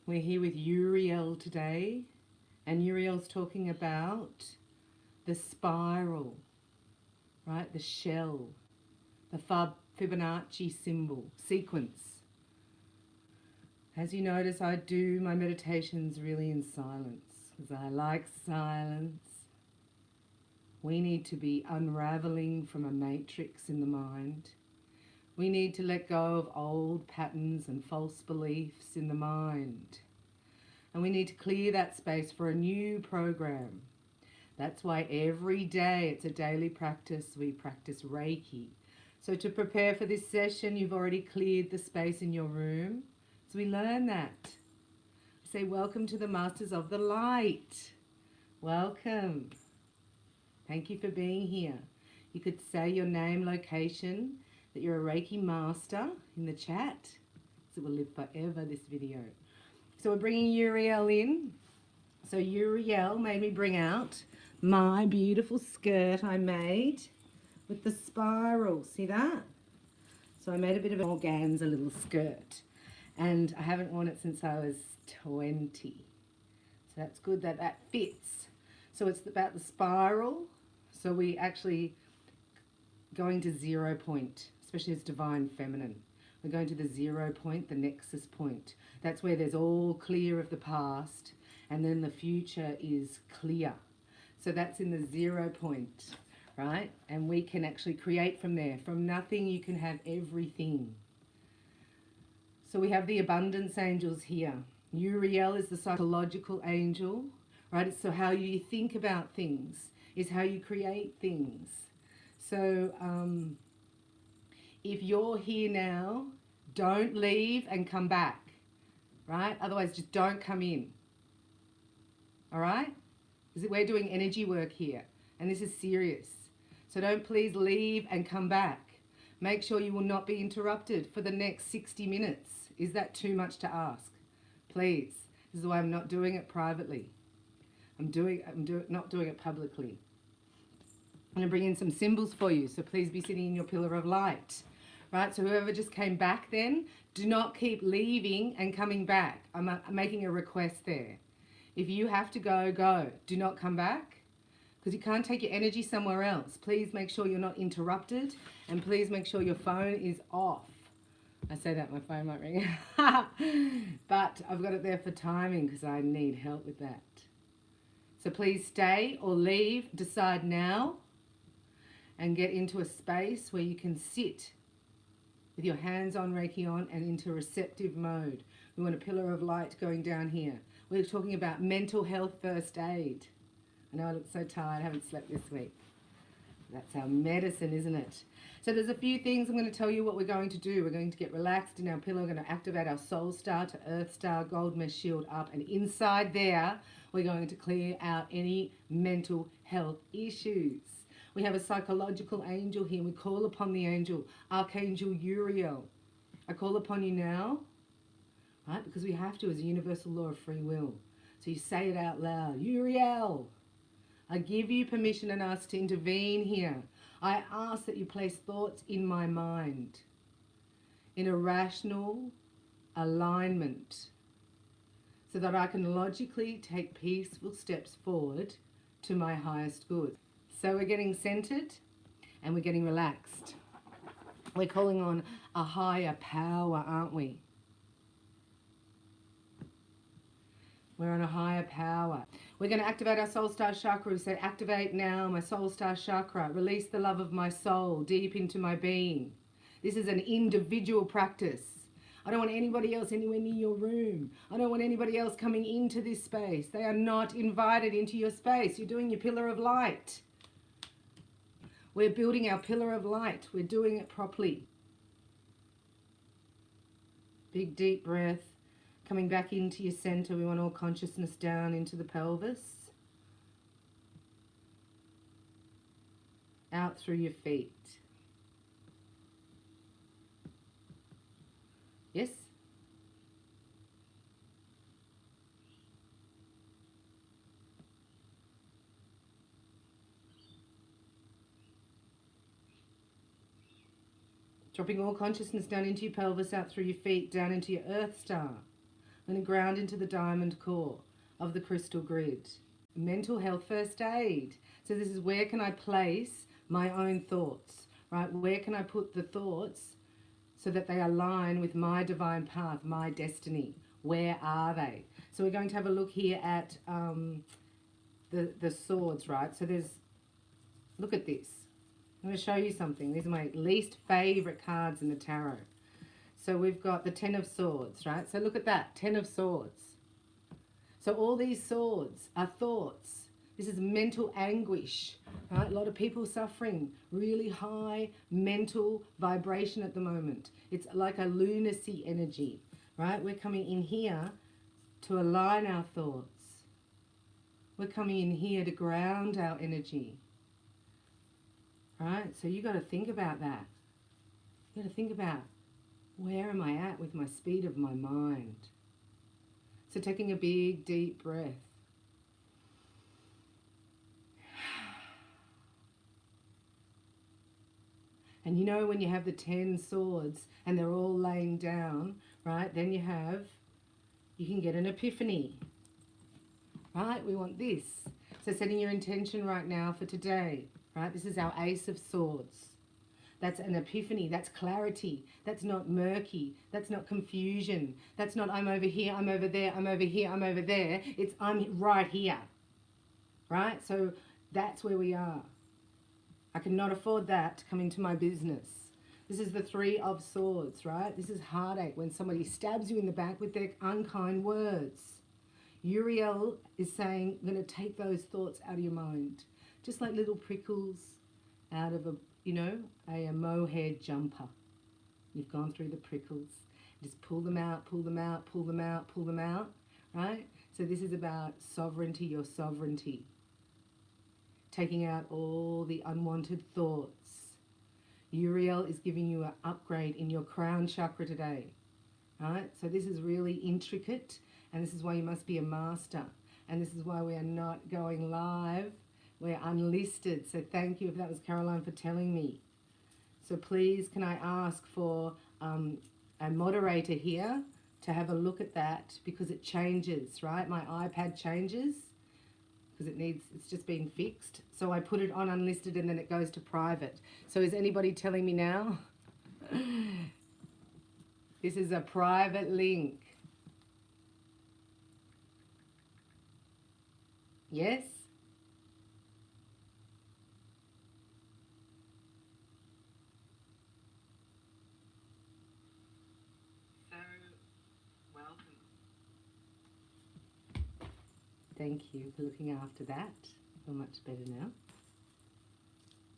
We're here with Uriel today, and Uriel's talking about the spiral, right? The shell, the Fibonacci symbol, sequence. As you notice, I do my meditations really in silence because I like silence. We need to be unraveling from a matrix in the mind. We need to let go of old patterns and false beliefs in the mind. And we need to clear that space for a new program. That's why every day, it's a daily practice, we practice Reiki. So to prepare for this session, you've already cleared the space in your room. So we learn that. Say, welcome to the Masters of the Light. Welcome. Thank you for being here. You could say your name, location, that you're a Reiki master in the chat. So it will live forever, this video. So we're bringing Uriel in. So Uriel made me bring out my beautiful skirt I made with the spiral. See that? So I made a bit of an organza little skirt. And I haven't worn it since I was 20. So that's good that that fits. So it's about the spiral. So we actually going to 0 point, especially as divine feminine. We're going to the 0 point, the nexus point. That's where there's all clear of the past and then the future is clear. So that's in the 0 point, right? And we can actually create from there. From nothing you can have everything. So we have the abundance angels here. Uriel is the psychological angel, right? It's so how you think about things is how you create things. So if you're here now, don't leave and come back, right? Otherwise, just don't come in, all right? Because we're doing energy work here, and this is serious. So don't please leave and come back. Make sure you will not be interrupted for the next 60 minutes. Is that too much to ask? Please. This is why I'm not doing it privately. I'm not doing it publicly. I'm going to bring in some symbols for you, so please be sitting in your pillar of light. Right, so whoever just came back then, do not keep leaving and coming back. I'm making a request there. If you have to go, go. Do not come back, because you can't take your energy somewhere else. Please make sure you're not interrupted, and please make sure your phone is off. I say that, my phone might ring. But I've got it there for timing because I need help with that. So please stay or leave, decide now, and get into a space where you can sit with your hands on Reiki on and into receptive mode. We want a pillar of light going down here. We're talking about mental health first aid. I know I look so tired, I haven't slept this week. That's our medicine, isn't it? So there's a few things I'm going to tell you what we're going to do. We're going to get relaxed in our pillow. We're going to activate our soul star to earth star, gold mesh shield up. And inside there, we're going to clear out any mental health issues. We have a psychological angel here. We call upon the angel, Archangel Uriel. I call upon you now, right? Because we have to as a universal law of free will. So you say it out loud. Uriel, I give you permission and ask to intervene here. I ask that you place thoughts in my mind in a rational alignment so that I can logically take peaceful steps forward to my highest good. So we're getting centered and we're getting relaxed. We're calling on a higher power, aren't we? We're on a higher power. We're going to activate our soul star chakra. We say, activate now my soul star chakra. Release the love of my soul deep into my being. This is an individual practice. I don't want anybody else anywhere near your room. I don't want anybody else coming into this space. They are not invited into your space. You're doing your pillar of light. We're building our pillar of light. We're doing it properly. Big deep breath. Coming back into your center, we want all consciousness down into the pelvis. Out through your feet. Yes? Dropping all consciousness down into your pelvis, out through your feet, down into your earth star. I'm going to ground into the diamond core of the crystal grid. Mental health first aid. So this is where can I place my own thoughts, right? Where can I put the thoughts so that they align with my divine path, my destiny? Where are they? So we're going to have a look here at the swords, right? So there's, look at this. I'm going to show you something. These are my least favorite cards in the tarot. So we've got the 10 of swords, right? So look at that, 10 of swords. So all these swords are thoughts. This is mental anguish, right? A lot of people suffering really high mental vibration at the moment. It's like a lunacy energy, right? We're coming in here to align our thoughts. We're coming in here to ground our energy, right? So you got to think about that. You got to think about, where am I at with my speed of my mind? So taking a big, deep breath. And you know when you have the 10 swords and they're all laying down, right? Then you can get an epiphany, right? We want this. So setting your intention right now for today, right? This is our Ace of Swords. That's an epiphany. That's clarity. That's not murky. That's not confusion. That's not I'm over here, I'm over there, I'm over here, I'm over there. It's I'm right here, right? So that's where we are. I cannot afford that to come into my business. This is the 3 of Swords, right? This is heartache when somebody stabs you in the back with their unkind words. Uriel is saying, I'm going to take those thoughts out of your mind. Just like little prickles out of a mohair jumper. You've gone through the prickles. Just pull them out, pull them out, pull them out, pull them out, right? So this is about sovereignty, your sovereignty. Taking out all the unwanted thoughts. Uriel is giving you an upgrade in your crown chakra today, right? So this is really intricate, and this is why you must be a master. And this is why we are not going live. We're unlisted. So thank you, if that was Caroline, for telling me. So please, can I ask for a moderator here to have a look at that, because it changes, right? My iPad changes because it's just been fixed. So I put it on unlisted and then it goes to private. So is anybody telling me now? This is a private link. Yes? Thank you for looking after that. I feel much better now.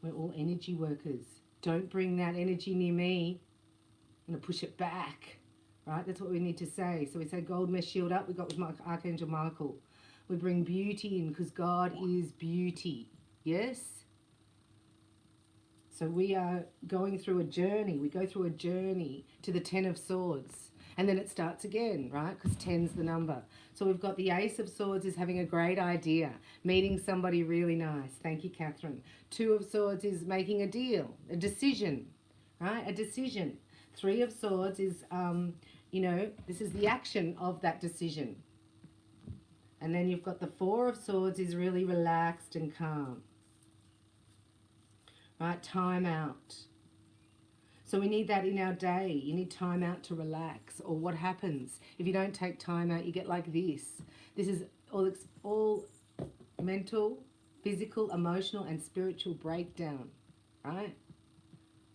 We're all energy workers. Don't bring that energy near me. I'm going to push it back. Right? That's what we need to say. So we say gold mesh shield up. We got with Archangel Michael. We bring beauty in because God is beauty. Yes? So we are going through a journey. We go through a journey to the 10 of Swords. And then it starts again, right? Because 10's the number. So we've got the Ace of Swords is having a great idea, meeting somebody really nice. Thank you, Catherine. 2 of Swords is making a deal, a decision, right? A decision. 3 of Swords is, this is the action of that decision. And then you've got the 4 of Swords is really relaxed and calm, right? Time out. So we need that in our day. You need time out to relax. Or what happens if you don't take time out? You get like this. This is all mental, physical, emotional, and spiritual breakdown, right?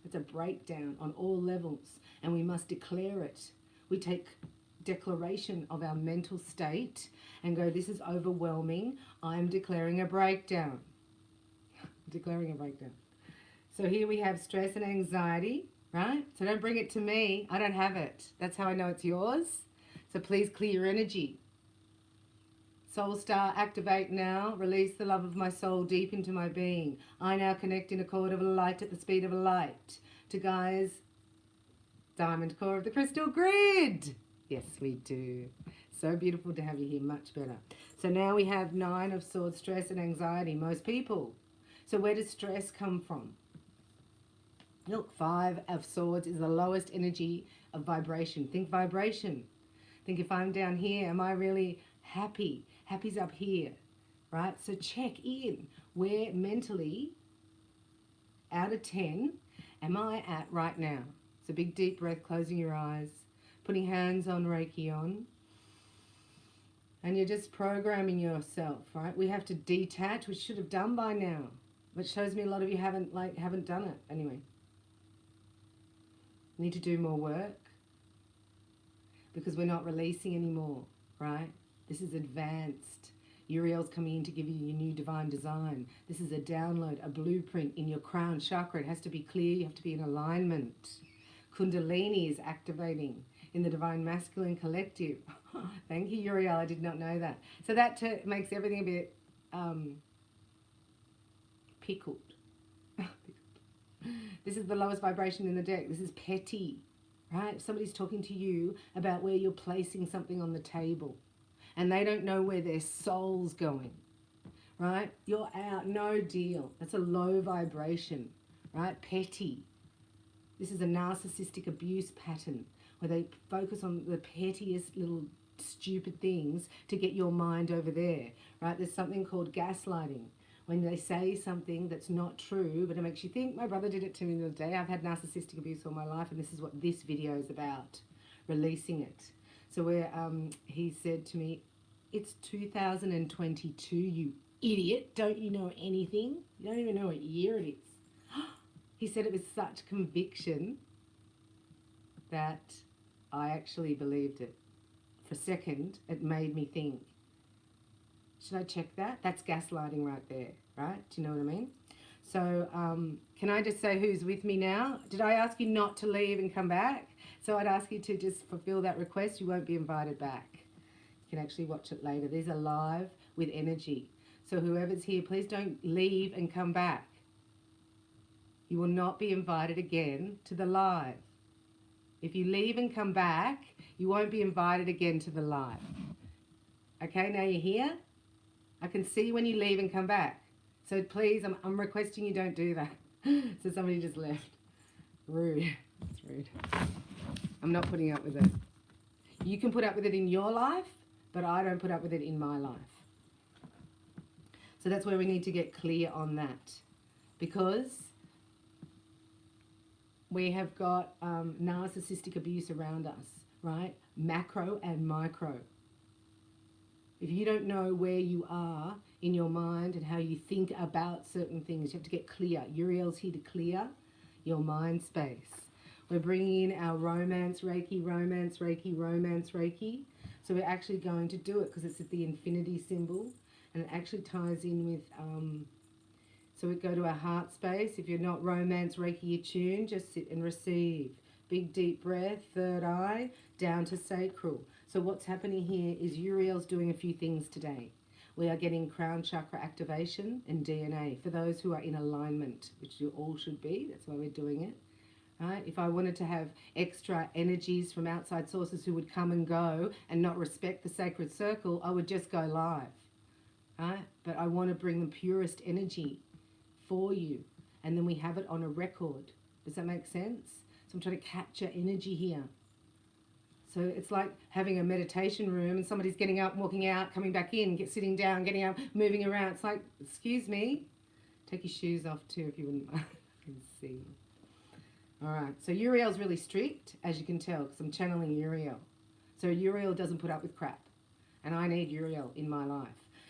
It's a breakdown on all levels, and we must declare it. We take declaration of our mental state and go, this is overwhelming. I'm declaring a breakdown. Declaring a breakdown. So here we have stress and anxiety. Right? So don't bring it to me. I don't have it. That's how I know it's yours. So please clear your energy. Soul Star, activate now. Release the love of my soul deep into my being. I now connect in a cord of light at the speed of light to Gaia's diamond core of the crystal grid. Yes, we do. So beautiful to have you here. Much better. So now we have 9 of Swords, stress and anxiety. Most people. So where does stress come from? Look, 5 of Swords is the lowest energy of vibration. Think vibration. Think if I'm down here, am I really happy? Happy's up here, right? So check in. Where mentally, out of 10, am I at right now? So big deep breath, closing your eyes, putting hands on Reiki on. And you're just programming yourself, right? We have to detach, which should have done by now. Which shows me a lot of you haven't done it. Anyway. Need to do more work. Because we're not releasing anymore, right? This is advanced. Uriel's coming in to give you your new divine design. This is a download, a blueprint in your crown chakra. It has to be clear. You have to be in alignment. Kundalini is activating in the divine masculine collective. Thank you, Uriel. I did not know that. So that makes everything a bit pickled. This is the lowest vibration in the deck. This is petty, right? If somebody's talking to you about where you're placing something on the table and they don't know where their soul's going, right? You're out, no deal. That's a low vibration, right? Petty. This is a narcissistic abuse pattern where they focus on the pettiest little stupid things to get your mind over there, right? There's something called gaslighting. When they say something that's not true, but it makes you think. My brother did it to me the other day. I've had narcissistic abuse all my life, and this is what this video is about, releasing it. So where he said to me, it's 2022, you idiot. Don't you know anything? You don't even know what year it is. He said it with such conviction that I actually believed it. For a second, it made me think, should I check that? That's gaslighting right there, right? Do you know what I mean? So can I just say who's with me now? Did I ask you not to leave and come back? So I'd ask you to just fulfill that request. You won't be invited back. You can actually watch it later. These are live with energy. So whoever's here, please don't leave and come back. You will not be invited again to the live. If you leave and come back, you won't be invited again to the live. Okay, now you're here? I can see when you leave and come back. So please, I'm requesting you don't do that. So somebody just left. Rude. That's rude. I'm not putting up with it. You can put up with it in your life, but I don't put up with it in my life. So that's where we need to get clear on that. Because we have got narcissistic abuse around us, right? Macro and micro. If you don't know where you are in your mind and how you think about certain things, you have to get clear. Uriel's here to clear your mind space. We're bringing in our romance Reiki, romance Reiki, romance Reiki. So we're actually going to do it because it's at the infinity symbol and it actually ties in with, so we go to our heart space. If you're not romance Reiki attuned, just sit and receive. Big deep breath, third eye, down to sacral. So what's happening here is Uriel's doing a few things today. We are getting crown chakra activation and DNA for those who are in alignment, which you all should be. That's why we're doing it. Right? If I wanted to have extra energies from outside sources who would come and go and not respect the sacred circle, I would just go live. Right? But I want to bring the purest energy for you. And then we have it on a record. Does that make sense? So I'm trying to capture energy here. So it's like having a meditation room and somebody's getting up, walking out, coming back in, sitting down, getting up, moving around. It's like, excuse me. Take your shoes off too if you wouldn't mind. I can see. All right. So Uriel's really strict, as you can tell, because I'm channeling Uriel. So Uriel doesn't put up with crap. And I need Uriel in my life.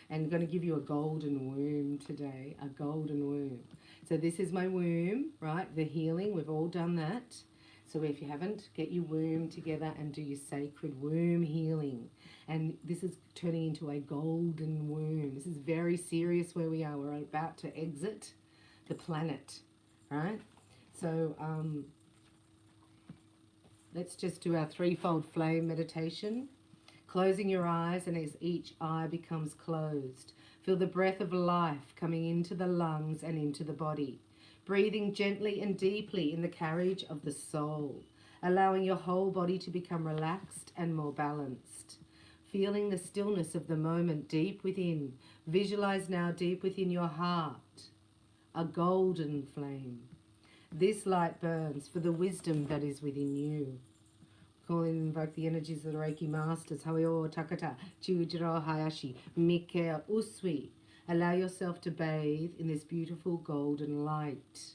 And I'm going to give you a golden womb today, a golden womb. So this is my womb, right? The healing, we've all done that. So if you haven't, get your womb together and do your sacred womb healing. And this is turning into a golden womb. This is very serious where we are. We're about to exit the planet, right? So let's just do our threefold flame meditation. Closing your eyes, and as each eye becomes closed, feel the breath of life coming into the lungs and into the body. Breathing gently and deeply in the carriage of the soul, allowing your whole body to become relaxed and more balanced. Feeling the stillness of the moment deep within. Visualize now deep within your heart, a golden flame. This light burns for the wisdom that is within you. Call and invoke the energies of the Reiki Masters. Hawio Takata, Chujiro Hayashi, Mike Usui. Allow yourself to bathe in this beautiful golden light.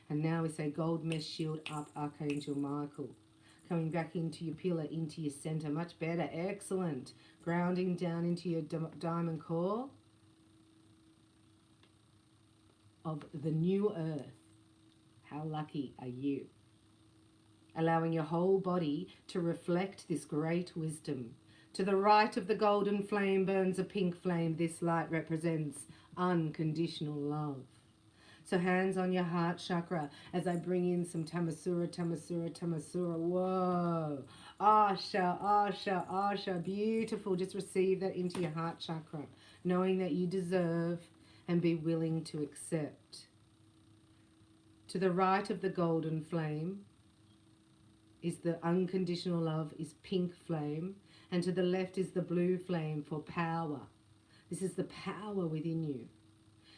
And now we say gold mesh shield up, Archangel Michael. Coming back into your pillar, into your center. Much better. Excellent. Grounding down into your diamond core of the new earth. How lucky are you? Allowing your whole body to reflect this great wisdom. To the right of the golden flame burns a pink flame. This light represents unconditional love. So hands on your heart chakra as I bring in some Tamasura, Tamasura, Tamasura. Whoa. Asha, Asha, Asha. Beautiful. Just receive that into your heart chakra, knowing that you deserve and be willing to accept. To the right of the golden flame is the unconditional love, is pink flame. And to the left is the blue flame for power. This is the power within you.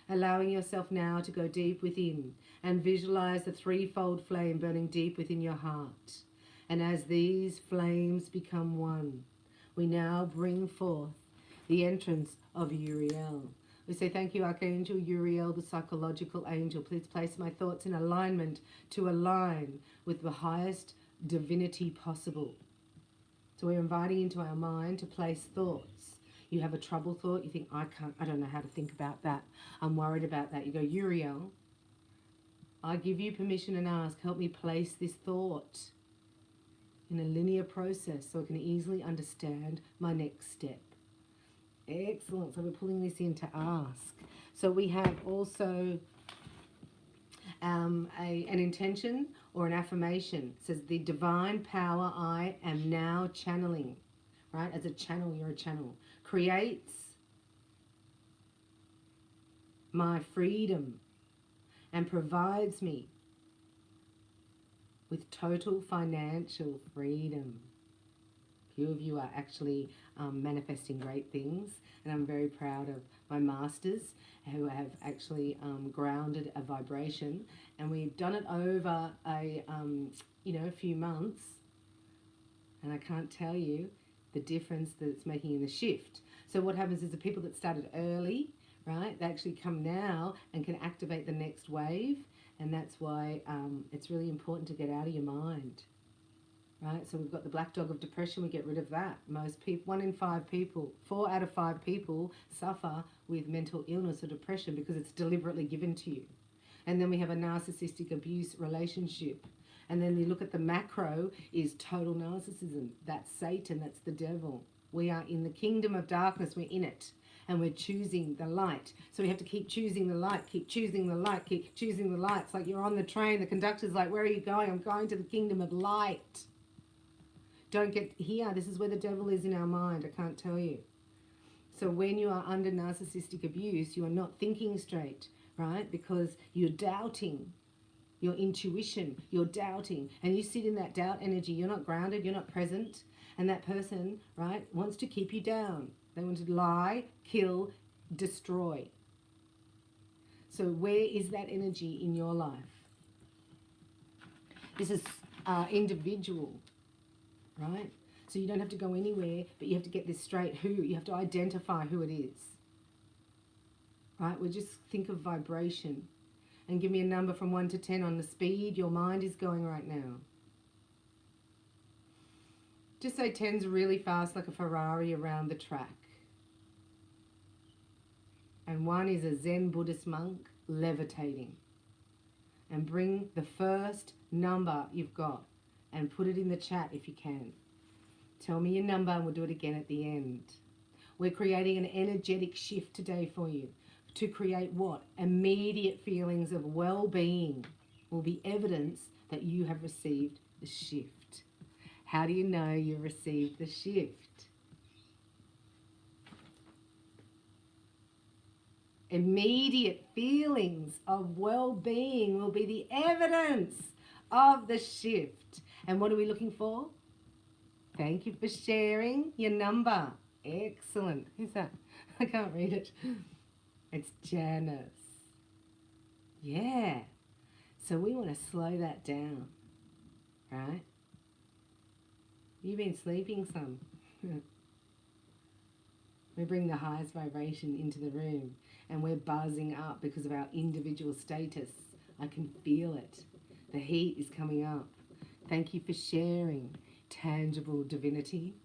Allowing yourself now to go deep within and visualize the threefold flame burning deep within your heart. And as these flames become one, we now bring forth the entrance of Uriel. We say thank you, Archangel Uriel, the psychological angel. Please place my thoughts in alignment to align with the highest divinity possible. So we're inviting into our mind to place thoughts. You have a trouble thought, you think, I don't know how to think about that. I'm worried about that. You go, Uriel, I give you permission and ask, help me place this thought in a linear process so I can easily understand my next step. Excellent. So we're pulling this in to ask. So we have also an intention or an affirmation. It says, the divine power I am now channeling. Right? As a channel, you're a channel. Creates my freedom and provides me with total financial freedom. Few of you are actually manifesting great things, and I'm very proud of my masters who have actually grounded a vibration, and we've done it over a few months, and I can't tell you the difference that it's making in the shift. So what happens is the people that started early, right, they actually come now and can activate the next wave, and that's why it's really important to get out of your mind. Right, so we've got the black dog of depression, we get rid of that. Most people, 4 out of 5 people suffer with mental illness or depression because it's deliberately given to you. And then we have a narcissistic abuse relationship. And then you look at the macro is total narcissism. That's Satan, that's the devil. We are in the kingdom of darkness, we're in it. And we're choosing the light. So we have to keep choosing the light, keep choosing the light, keep choosing the light. It's like you're on the train, the conductor's like, where are you going? I'm going to the kingdom of light. Don't get here. This is where the devil is in our mind. I can't tell you. So when you are under narcissistic abuse, you are not thinking straight, right? Because you're doubting your intuition. You're doubting. And you sit in that doubt energy. You're not grounded. You're not present. And that person, right, wants to keep you down. They want to lie, kill, destroy. So where is that energy in your life? This is individual. Right? So you don't have to go anywhere, but you have to get this straight. You have to identify who it is. Right? We'll just think of vibration. And give me a number from 1 to 10 on the speed your mind is going right now. Just say 10's really fast, like a Ferrari around the track. And 1 is a Zen Buddhist monk levitating. And bring the first number you've got and put it in the chat if you can. Tell me your number and we'll do it again at the end. We're creating an energetic shift today for you. To create what? Immediate feelings of well-being will be evidence that you have received the shift. How do you know you received the shift? Immediate feelings of well-being will be the evidence of the shift. And what are we looking for? Thank you for sharing your number. Excellent. Who's that? I can't read it. It's Janice. Yeah. So we want to slow that down, right? You've been sleeping some. We bring the highest vibration into the room and we're buzzing up because of our individual status. I can feel it. The heat is coming up. Thank you for sharing. Tangible divinity.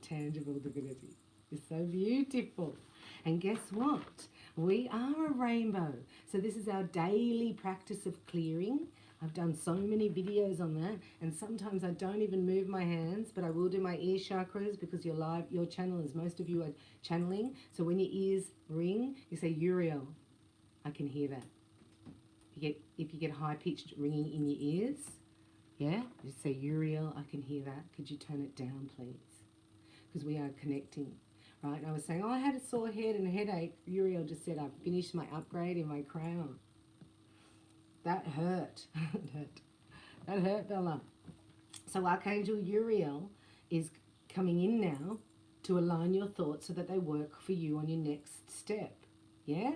Tangible divinity. It's so beautiful. And guess what? We are a rainbow. So this is our daily practice of clearing. I've done so many videos on that, and sometimes I don't even move my hands, but I will do my ear chakras because your channelers, most of you are channeling. So when your ears ring, you say Uriel. I can hear that. If you get high-pitched ringing in your ears, yeah, just say Uriel, I can hear that. Could you turn it down, please? Because we are connecting, right? And I was saying, oh, I had a sore head and a headache. Uriel just said, I've finished my upgrade in my crown. That hurt. That hurt, Bella. So Archangel Uriel is coming in now to align your thoughts so that they work for you on your next step. Yeah?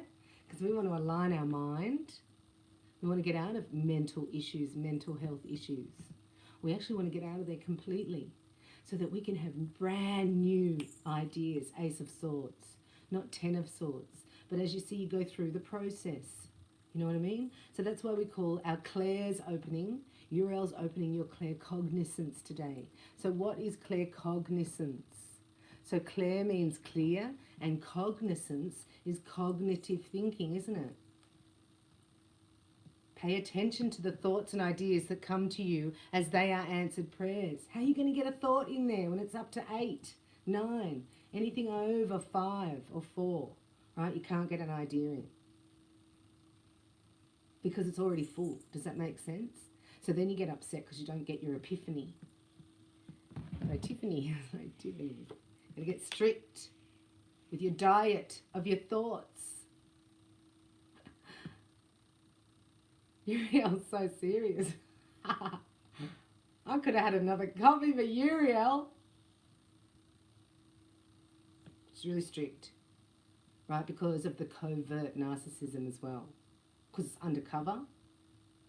Because we want to align our mind. We want to get out of mental issues, mental health issues. We actually want to get out of there completely so that we can have brand new ideas, Ace of Swords, not Ten of Swords. But as you see, you go through the process. You know what I mean? So that's why we call our clairs opening. Uriel's opening your claircognizance today. So what is claircognizance? So clair means clear, and cognizance is cognitive thinking, isn't it? Pay attention to the thoughts and ideas that come to you as they are answered prayers. How are you going to get a thought in there when it's up to 8, 9, anything over 5 or 4, right? You can't get an idea in. Because it's already full. Does that make sense? So then you get upset because you don't get your epiphany. So Tiffany, Tiffany, you get strict with your diet of your thoughts. Uriel's so serious. I could have had another coffee for Uriel. It's really strict, right? Because of the covert narcissism as well. Because it's undercover,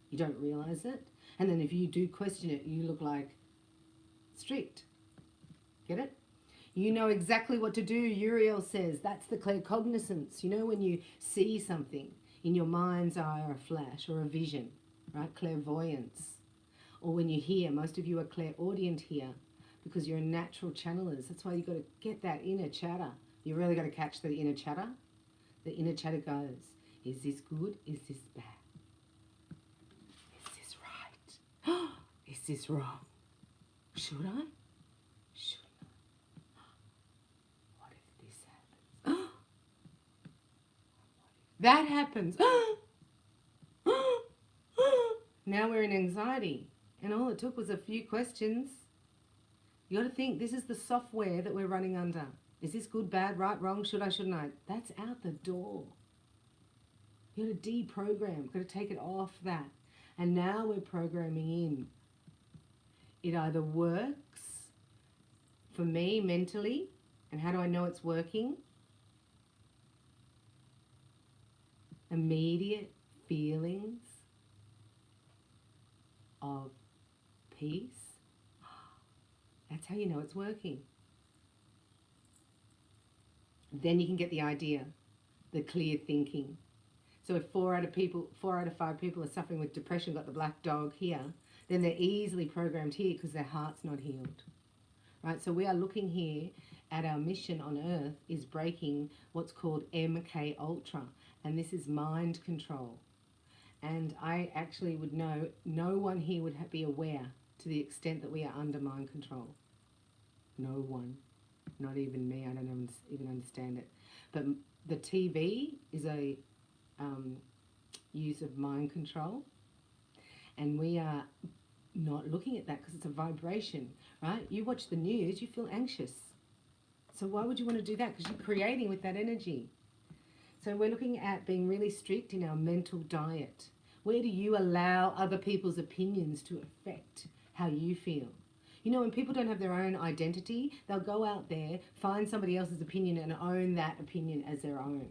you don't realize it. And then if you do question it, you look like strict. Get it? You know exactly what to do, Uriel says. That's the claircognizance. You know when you see something in your mind's eye or a flash or a vision, right? Clairvoyance. Or when you hear, most of you are clairaudient here because you're natural channelers. That's why you've got to get that inner chatter. You really got to catch the inner chatter. The inner chatter goes, is this good? Is this bad? Is this right? Is this wrong? Should I? Shouldn't I? What if this happens? That happens. Now we're in anxiety. And all it took was a few questions. You got to think, this is the software that we're running under. Is this good, bad, right, wrong, should I, shouldn't I? That's out the door. You got to deprogram, got to take it off that. And now we're programming in. It either works for me mentally, and how do I know it's working? Immediate feelings of peace. That's how you know it's working. Then you can get the idea, the clear thinking. So if 4 out of 5 people are suffering with depression, got the black dog here, then they're easily programmed here because their heart's not healed. Right? So we are looking here at our mission on Earth is breaking what's called MK Ultra. And this is mind control. And I actually would know, no one here would be aware to the extent that we are under mind control. No one. Not even me. I don't even understand it. But the TV is a use of mind control. And we are not looking at that because it's a vibration, right? You watch the news, you feel anxious. So why would you want to do that? Because you're creating with that energy. So we're looking at being really strict in our mental diet. Where do you allow other people's opinions to affect how you feel? You know, when people don't have their own identity, they'll go out there, find somebody else's opinion and own that opinion as their own.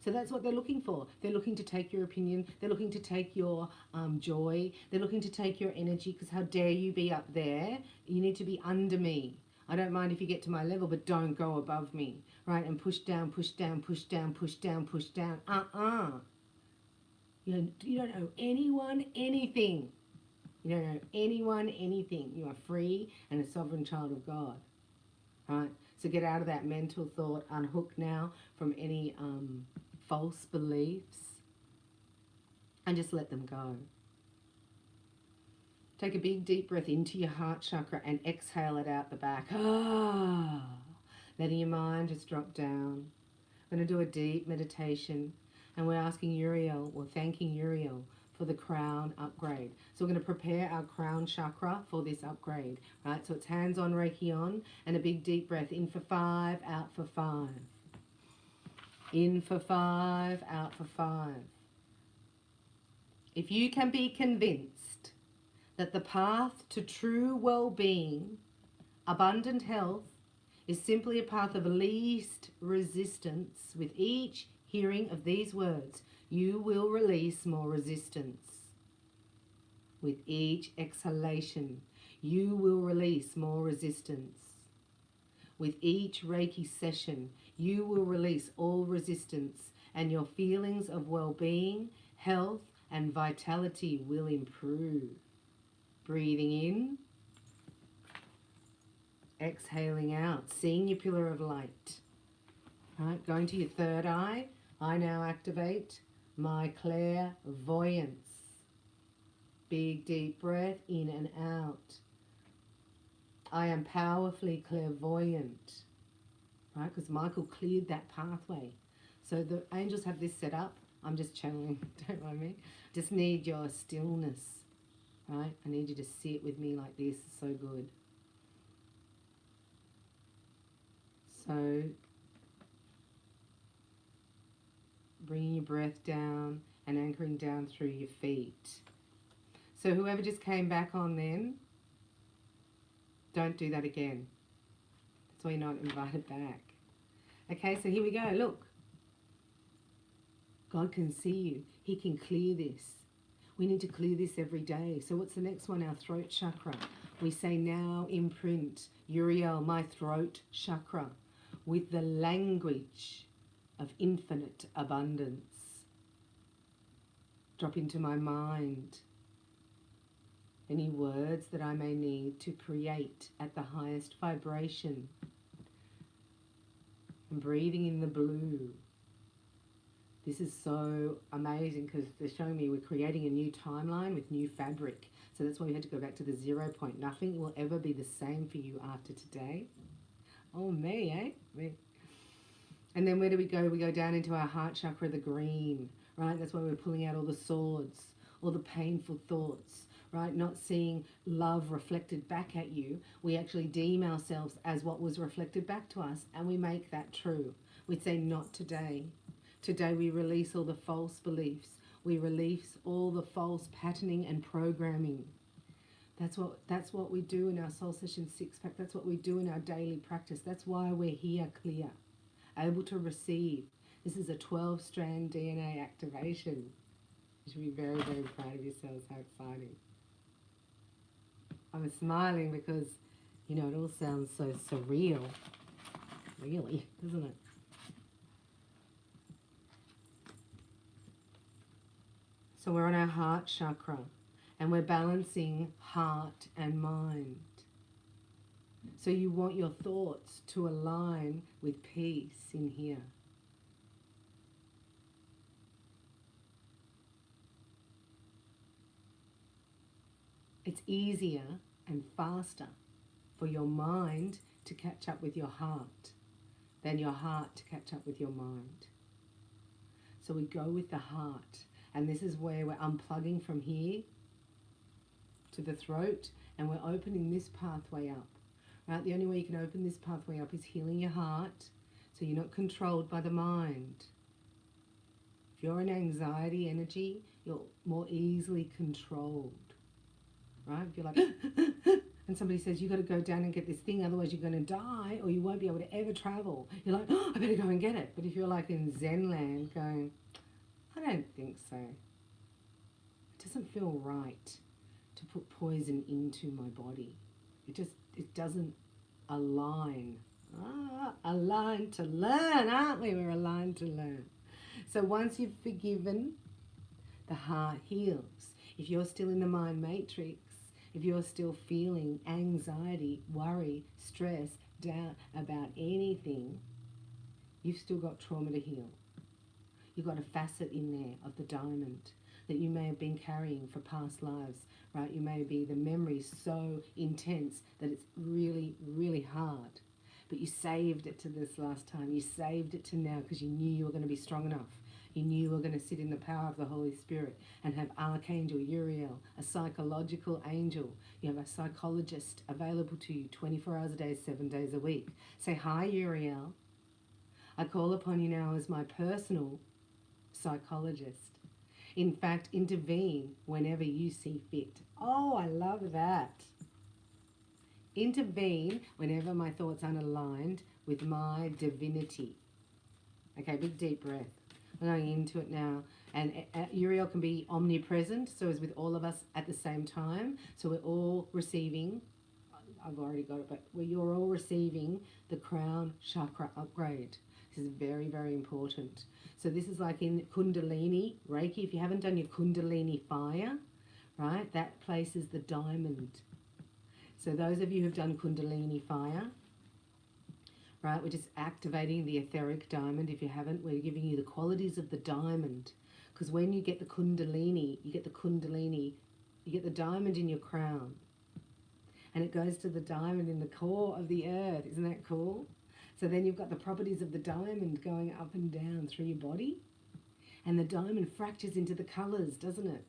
So that's what they're looking for. They're looking to take your opinion. They're looking to take your joy. They're looking to take your energy, because how dare you be up there? You need to be under me. I don't mind if you get to my level, but don't go above me, right? And push down, push down, push down, push down, push down. You don't owe anyone anything. You don't owe anyone anything. You are free and a sovereign child of God, right? So get out of that mental thought. Unhook now from any false beliefs and just let them go. Take a big deep breath into your heart chakra and exhale it out the back. Letting your mind just drop down. We're going to do a deep meditation, and we're asking Uriel, or thanking Uriel, for the crown upgrade. So we're going to prepare our crown chakra for this upgrade, right? So it's hands on, Reiki on, and a big deep breath. In for 5, out for 5. In for 5, out for 5. If you can be convinced that the path to true well-being, abundant health, is simply a path of least resistance, with each hearing of these words, you will release more resistance. With each exhalation, you will release more resistance. With each Reiki session, you will release all resistance, and your feelings of well-being, health, and vitality will improve. Breathing in, exhaling out, seeing your pillar of light. Right, going to your third eye, I now activate my clairvoyance. Big deep breath in and out. I am powerfully clairvoyant, right? Because Michael cleared that pathway. So the angels have this set up. I'm just channeling, don't mind me. Just need your stillness, right? I need you to sit with me like this. It's so good. So bringing your breath down and anchoring down through your feet. So whoever just came back on then, don't do that again. That's why you're not invited back. Okay, so here we go. Look. God can see you. He can clear this. We need to clear this every day. So what's the next one? Our throat chakra. We say now imprint, Uriel, my throat chakra, with the language of infinite abundance. Drop into my mind any words that I may need to create at the highest vibration. And breathing in the blue. This is so amazing because they're showing me we're creating a new timeline with new fabric. So that's why we had to go back to the 0 point. Nothing will ever be the same for you after today. Oh, me, eh? Me. And then where do we go? We go down into our heart chakra, the green, right? That's why we're pulling out all the swords, all the painful thoughts, right? Not seeing love reflected back at you. We actually deem ourselves as what was reflected back to us, and we make that true. We say, not today. Today we release all the false beliefs. We release all the false patterning and programming. That's what we do in our Soul Session 6-pack. That's what we do in our daily practice. That's why we're here clear, able to receive. This is a 12-strand DNA activation. You should be very, very proud of yourselves. How exciting. I'm smiling because, you know, it all sounds so surreal, really, doesn't it? So we're on our heart chakra and we're balancing heart and mind. So you want your thoughts to align with peace in here. It's easier and faster for your mind to catch up with your heart than your heart to catch up with your mind. So we go with the heart, and this is where we're unplugging from here to the throat, and we're opening this pathway up. Right? The only way you can open this pathway up is healing your heart, so you're not controlled by the mind. If you're in anxiety energy, you're more easily controlled. Right? If you're like, and and somebody says, you've got to go down and get this thing, otherwise you're going to die or you won't be able to ever travel. You're like, oh, I better go and get it. But if you're like in Zen land going, I don't think so. It doesn't feel right to put poison into my body. It doesn't align. Aligned to learn, aren't we? We're aligned to learn. So once you've forgiven, the heart heals. If you're still in the mind matrix, if you're still feeling anxiety, worry, stress, doubt about anything, you've still got trauma to heal. You've got a facet in there of the diamond that you may have been carrying for past lives, right? You may be the memory so intense that it's really, really hard. But you saved it to this last time. You saved it to now because you knew you were going to be strong enough. You knew you were going to sit in the power of the Holy Spirit and have Archangel Uriel, a psychological angel. You have a psychologist available to you 24 hours a day, 7 days a week. Say, hi, Uriel. I call upon you now as my personal psychologist. In fact, intervene whenever you see fit. Oh, I love that. Intervene whenever my thoughts aren't aligned with my divinity. Okay, big deep breath. We're going into it now. And Uriel can be omnipresent, so as with all of us at the same time. So we're all receiving, I've already got it, but you're all receiving the crown chakra upgrade. This is very, very important. So this is like in Kundalini, Reiki. If you haven't done your Kundalini fire, right, that places the diamond. So those of you who've done Kundalini fire, right, we're just activating the etheric diamond. If you haven't, we're giving you the qualities of the diamond. Because when you get the Kundalini, you get the diamond in your crown. And it goes to the diamond in the core of the earth. Isn't that cool? So then you've got the properties of the diamond going up and down through your body. And the diamond fractures into the colours, doesn't it?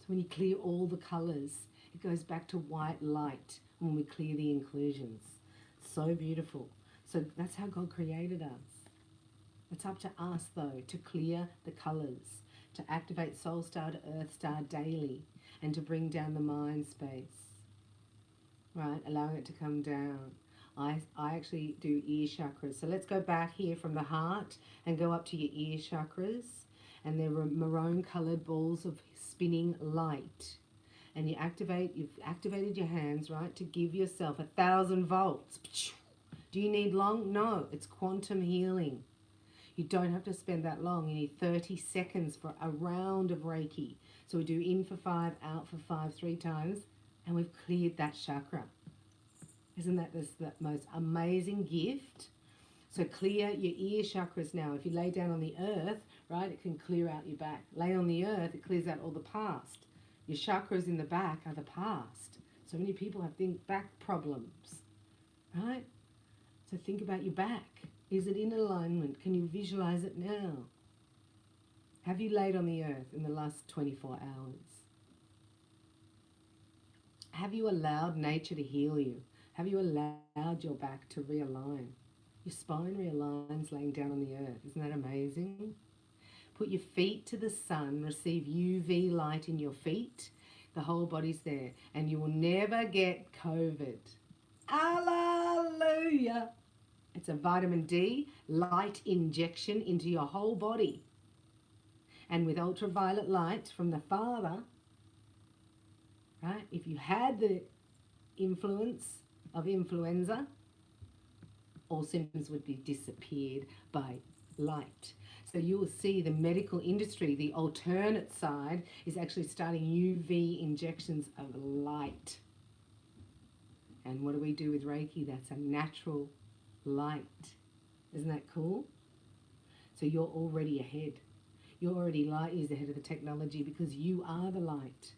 So when you clear all the colours, it goes back to white light when we clear the inclusions. So beautiful. So that's how God created us. It's up to us, though, to clear the colours, to activate Soul Star to Earth Star daily, and to bring down the mind space. Right, allowing it to come down. I actually do ear chakras. So let's go back here from the heart and go up to your ear chakras. And they're maroon coloured balls of spinning light. And you've activated your hands, right, to give yourself 1,000 volts. Do you need long? No, it's quantum healing. You don't have to spend that long. You need 30 seconds for a round of Reiki. So we do in for 5, out for 5, 3 times. And we've cleared that chakra. Isn't that the most amazing gift? So clear your ear chakras now. If you lay down on the earth, right, it can clear out your back. Lay on the earth, it clears out all the past. Your chakras in the back are the past. So many people have back problems, right? So think about your back. Is it in alignment? Can you visualize it now? Have you laid on the earth in the last 24 hours? Have you allowed nature to heal you? Have you allowed your back to realign? Your spine realigns laying down on the earth. Isn't that amazing? Put your feet to the sun, receive UV light in your feet. The whole body's there. And you will never get COVID. Hallelujah! It's a vitamin D light injection into your whole body. And with ultraviolet light from the Father, right? If you had the influence of influenza, all symptoms would be disappeared by light. So you will see the medical industry, the alternate side, is actually starting UV injections of light. And what do we do with Reiki? That's a natural light. Isn't that cool? So you're already ahead. You're already light years ahead of the technology because you are the light.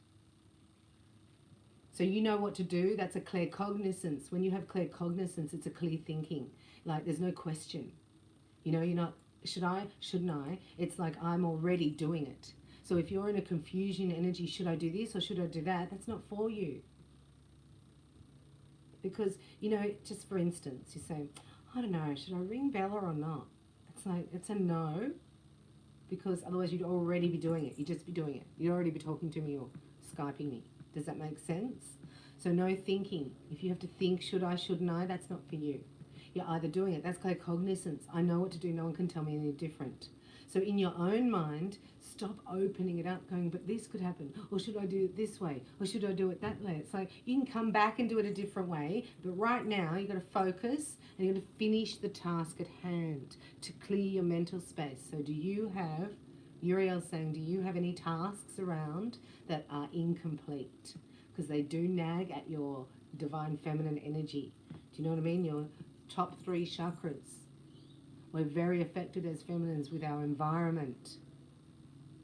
So you know what to do. That's a clear cognizance. When you have clear cognizance, it's a clear thinking. Like there's no question. You know, you're not, should I, shouldn't I? It's like I'm already doing it. So if you're in a confusion energy, should I do this or should I do that? That's not for you. Because, you know, just for instance, you say, I don't know, should I ring Bella or not? It's like, it's a no. Because otherwise you'd already be doing it. You'd just be doing it. You'd already be talking to me or Skyping me. Does that make sense? So no thinking. If you have to think, should I, shouldn't I, that's not for you. You're either doing it. That's cognizance. I know what to do. No one can tell me any different. So in your own mind, stop opening it up, going, but this could happen. Or should I do it this way? Or should I do it that way? It's like you can come back and do it a different way. But right now, you've got to focus and you've got to finish the task at hand to clear your mental space. So do you have, Uriel saying, do you have any tasks around that are incomplete? Because they do nag at your divine feminine energy. Do you know what I mean? Your top 3 chakras. We're very affected as feminines with our environment.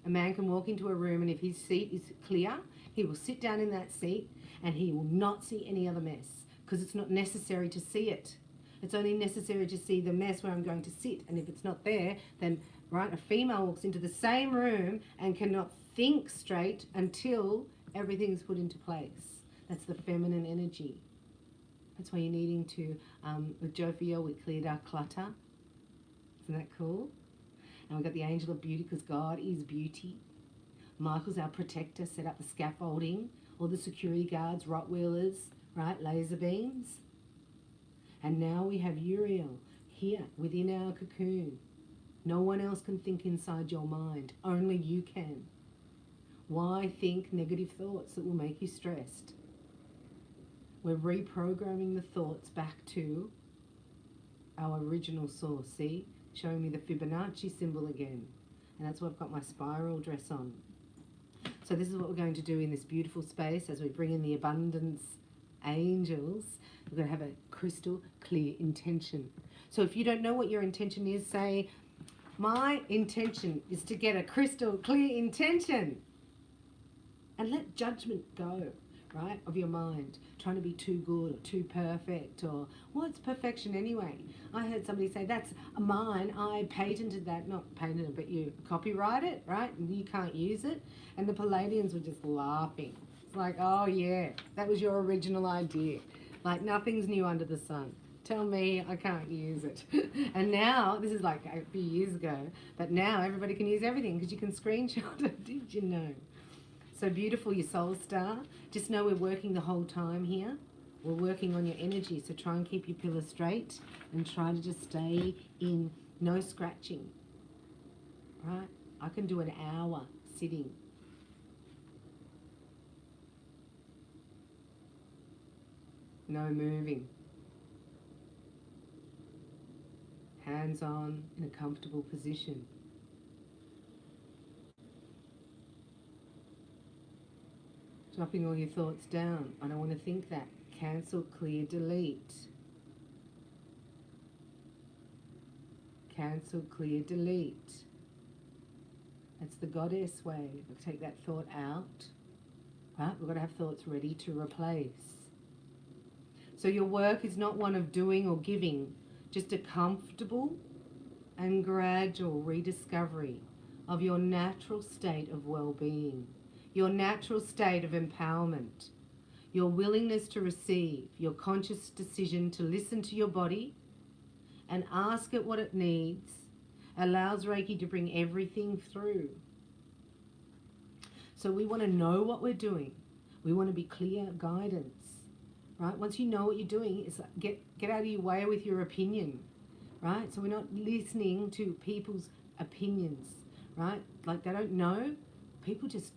A man can walk into a room and if his seat is clear, he will sit down in that seat and he will not see any other mess because it's not necessary to see it. It's only necessary to see the mess where I'm going to sit. And if it's not there, then, right, a female walks into the same room and cannot think straight until everything's put into place. That's the feminine energy. That's why you're needing to, with Jophiel, we cleared our clutter. Isn't that cool? And we've got the angel of beauty because God is beauty. Michael's our protector, set up the scaffolding, all the security guards, Rottweilers, right, laser beams. And now we have Uriel here within our cocoon. No one else can think inside your mind. Only you can. Why think negative thoughts that will make you stressed? We're reprogramming the thoughts back to our original source. See? Showing me the Fibonacci symbol again. And that's why I've got my spiral dress on. So this is what we're going to do in this beautiful space as we bring in the abundance angels. We're going to have a crystal clear intention. So if you don't know what your intention is, say, my intention is to get a crystal clear intention. And let judgment go, right, of your mind. Trying to be too good or too perfect or, what's perfection anyway? I heard somebody say, that's mine, I patented that. Not patented it, but you copyright it, right? And you can't use it. And the Palladians were just laughing. It's like, oh yeah, that was your original idea. Like nothing's new under the sun. Tell me I can't use it. And now, this is like a few years ago, but now everybody can use everything because you can screenshot it. Did you know? So beautiful, your soul star. Just know we're working the whole time here. We're working on your energy, so try and keep your pillar straight and try to just stay in no scratching, right? I can do an hour sitting. No moving. Hands on in a comfortable position. Dropping all your thoughts down. I don't want to think that. Cancel, clear, delete. Cancel, clear, delete. That's the goddess way. We'll take that thought out. Right? We've got to have thoughts ready to replace. So your work is not one of doing or giving, just a comfortable and gradual rediscovery of your natural state of well-being. Your natural state of empowerment, your willingness to receive, your conscious decision to listen to your body and ask it what it needs, allows Reiki to bring everything through. So we want to know what we're doing. We want to be clear guidance, right? Once you know what you're doing, it's like get out of your way with your opinion, right? So we're not listening to people's opinions, right? Like they don't know. People just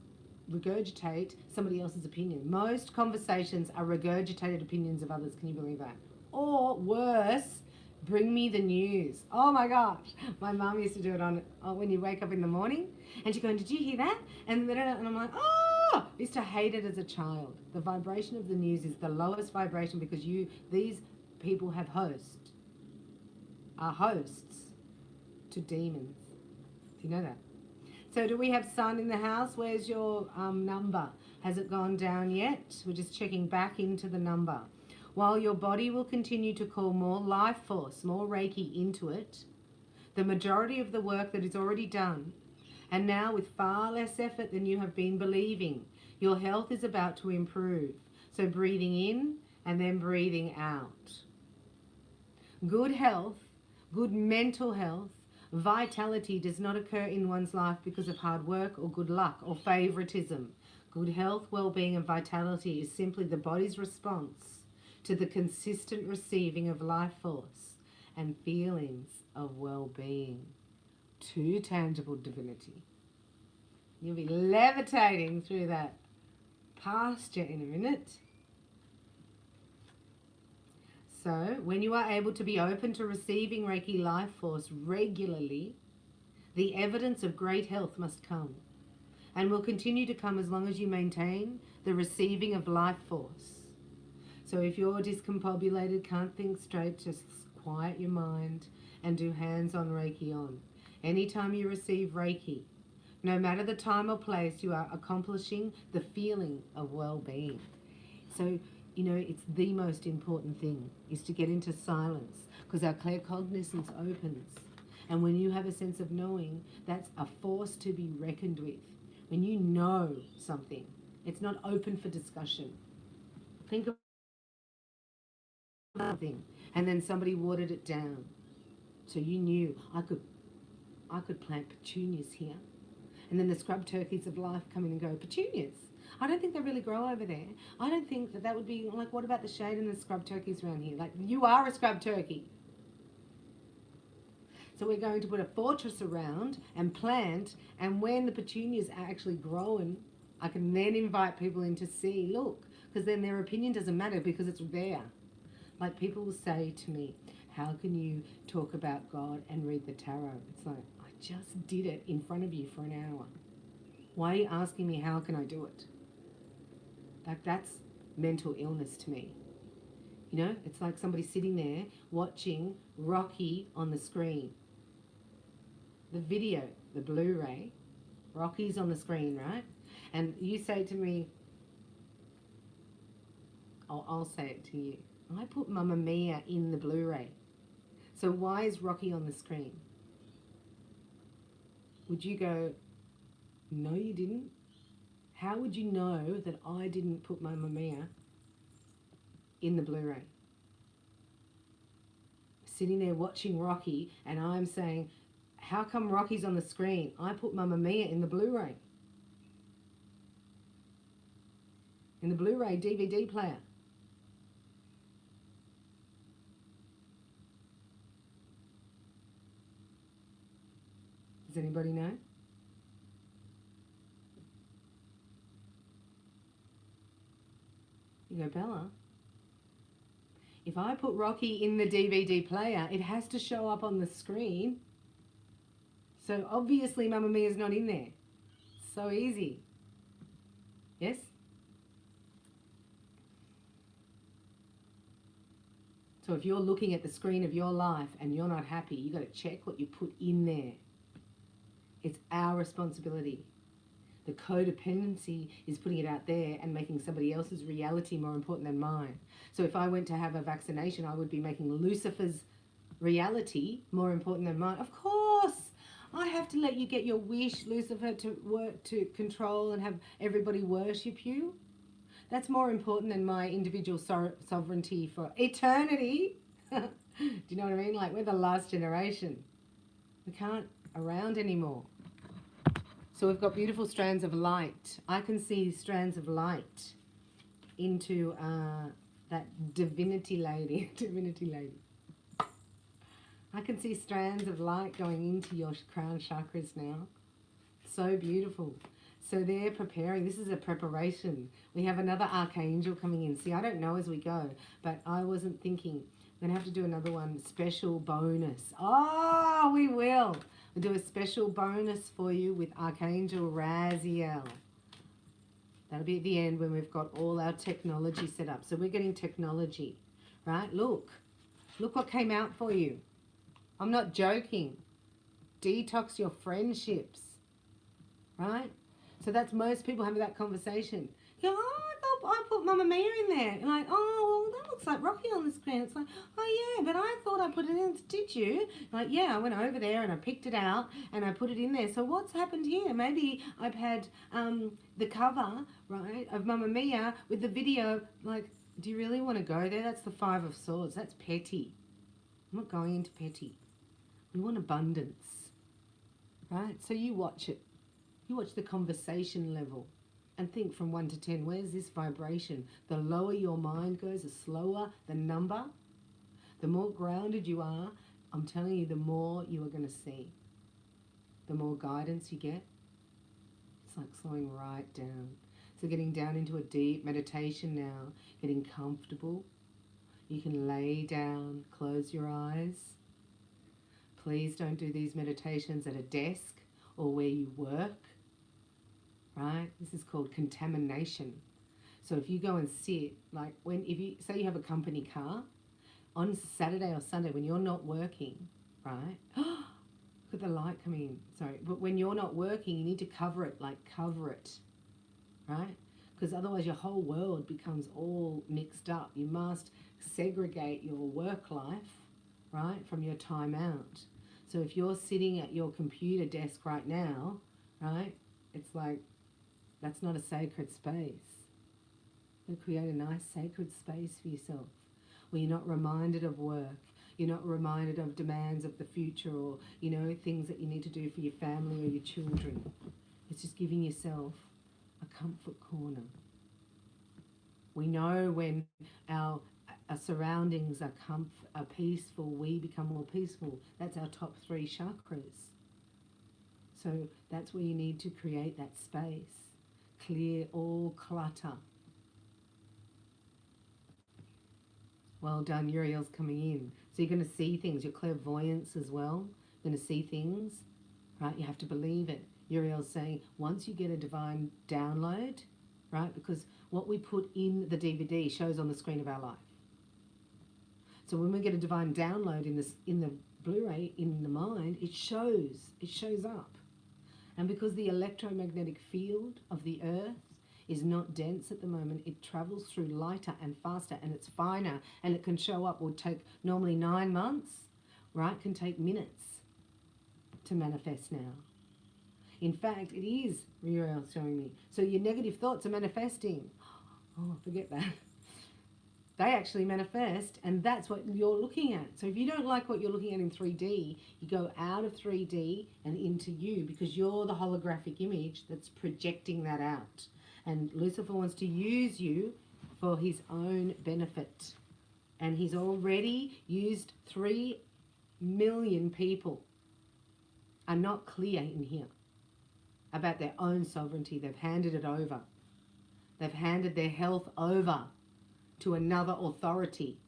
regurgitate somebody else's opinion. Most conversations are regurgitated opinions of others. Can you believe that? Or worse, bring me the news. Oh my gosh. My mum used to do it on when you wake up in the morning and she's going, did you hear that? And I'm like, oh, I used to hate it as a child. The vibration of the news is the lowest vibration because these people have are hosts to demons. Do you know that? So do we have sun in the house? Where's your number? Has it gone down yet? We're just checking back into the number. While your body will continue to call more life force, more Reiki into it, the majority of the work that is already done, and now with far less effort than you have been believing, your health is about to improve. So breathing in and then breathing out. Good health, good mental health, vitality does not occur in one's life because of hard work or good luck or favoritism. Good health, well-being and vitality is simply the body's response to the consistent receiving of life force and feelings of well-being to tangible divinity. You'll be levitating through that pasture in a minute. So, when you are able to be open to receiving Reiki life force regularly, the evidence of great health must come, and will continue to come as long as you maintain the receiving of life force. So if you're discombobulated, can't think straight, just quiet your mind and do hands-on Reiki on. Anytime you receive Reiki, no matter the time or place, you are accomplishing the feeling of well-being. So, you know, it's the most important thing, is to get into silence, because our claircognizance opens. And when you have a sense of knowing, that's a force to be reckoned with. When you know something, it's not open for discussion. Think of something, and then somebody watered it down. So you knew, I could plant petunias here. And then the scrub turkeys of life come in and go, petunias? I don't think they really grow over there. I don't think that would be, like, what about the shade and the scrub turkeys around here? Like, you are a scrub turkey. So we're going to put a fortress around and plant, and when the petunias are actually growing, I can then invite people in to see, look, because then their opinion doesn't matter because it's there. Like, people will say to me, how can you talk about God and read the tarot? It's like, I just did it in front of you for an hour. Why are you asking me how can I do it? Like, that's mental illness to me. You know, it's like somebody sitting there watching Rocky on the screen. The video, the Blu-ray, Rocky's on the screen, right? And you say to me, I'll say it to you, I put Mamma Mia in the Blu-ray. So why is Rocky on the screen? Would you go, no you didn't? How would you know that I didn't put Mamma Mia in the Blu-ray? Sitting there watching Rocky, and I'm saying, how come Rocky's on the screen? I put Mamma Mia in the Blu-ray. In the Blu-ray DVD player. Does anybody know? You go, Bella, if I put Rocky in the DVD player, it has to show up on the screen. So obviously Mamma Mia's not in there. So easy. Yes? So if you're looking at the screen of your life and you're not happy, you've got to check what you put in there. It's our responsibility. The codependency is putting it out there and making somebody else's reality more important than mine. So if I went to have a vaccination, I would be making Lucifer's reality more important than mine. Of course, I have to let you get your wish, Lucifer, to work, to control and have everybody worship you. That's more important than my individual sovereignty for eternity. Do you know what I mean? Like, we're the last generation. We can't around anymore. So we've got beautiful strands of light. I can see strands of light into that divinity lady. Divinity lady. I can see strands of light going into your crown chakras now. So beautiful. So they're preparing. This is a preparation. We have another Archangel coming in. See, I don't know as we go, but I wasn't thinking. I'm going to have to do another one, special bonus. Oh, we will. We'll do a special bonus for you with Archangel Raziel. That'll be at the end when we've got all our technology set up. So we're getting technology, right? Look what came out for you. I'm not joking. Detox your friendships, right? So that's most people having that conversation. You go, oh, I put Mamma Mia in there. And like, oh, well, that looks like Rocky on the screen. It's like, oh yeah, but I thought I put it in. Did you? Like, yeah, I went over there and I picked it out and I put it in there. So what's happened here? Maybe I've had the cover, right, of Mamma Mia with the video. Like, do you really want to go there? That's the Five of Swords. That's petty. I'm not going into petty. We want abundance, right? So you watch it. You watch the conversation level and think from 1 to 10, where's this vibration? The lower your mind goes, the slower the number, the more grounded you are, I'm telling you, the more you are going to see. The more guidance you get. It's like slowing right down. So getting down into a deep meditation now, getting comfortable. You can lay down, close your eyes. Please don't do these meditations at a desk or where you work, right? This is called contamination. So if you go and sit, like if you say you have a company car, on Saturday or Sunday when you're not working, right? Look at the light coming in. Sorry, but when you're not working, you need to cover it, right? Because otherwise your whole world becomes all mixed up. You must segregate your work life, right, from your time out. So if you're sitting at your computer desk right now, right, it's like, that's not a sacred space. You create a nice sacred space for yourself where you're not reminded of work, you're not reminded of demands of the future or, things that you need to do for your family or your children. It's just giving yourself a comfort corner. We know when our surroundings are peaceful, we become more peaceful. That's our top 3 chakras. So that's where you need to create that space. Clear all clutter. Well done, Uriel's coming in. So you're going to see things, your clairvoyance as well. You're going to see things, right? You have to believe it. Uriel's saying, once you get a divine download, right? Because what we put in the DVD shows on the screen of our life. So when we get a divine download in the Blu-ray, in the mind, it shows up. And because the electromagnetic field of the earth is not dense at the moment, it travels through lighter and faster, and it's finer, and it can show up, would take normally 9 months, right? Can take minutes to manifest now. In fact, it is, Uriel showing me. So your negative thoughts are manifesting. Oh, forget that. They actually manifest, and that's what you're looking at. So if you don't like what you're looking at in 3D, you go out of 3D and into you, because you're the holographic image that's projecting that out. And Lucifer wants to use you for his own benefit. And he's already used 3 million people are not clear in here about their own sovereignty. They've handed it over. They've handed their health over to another authority.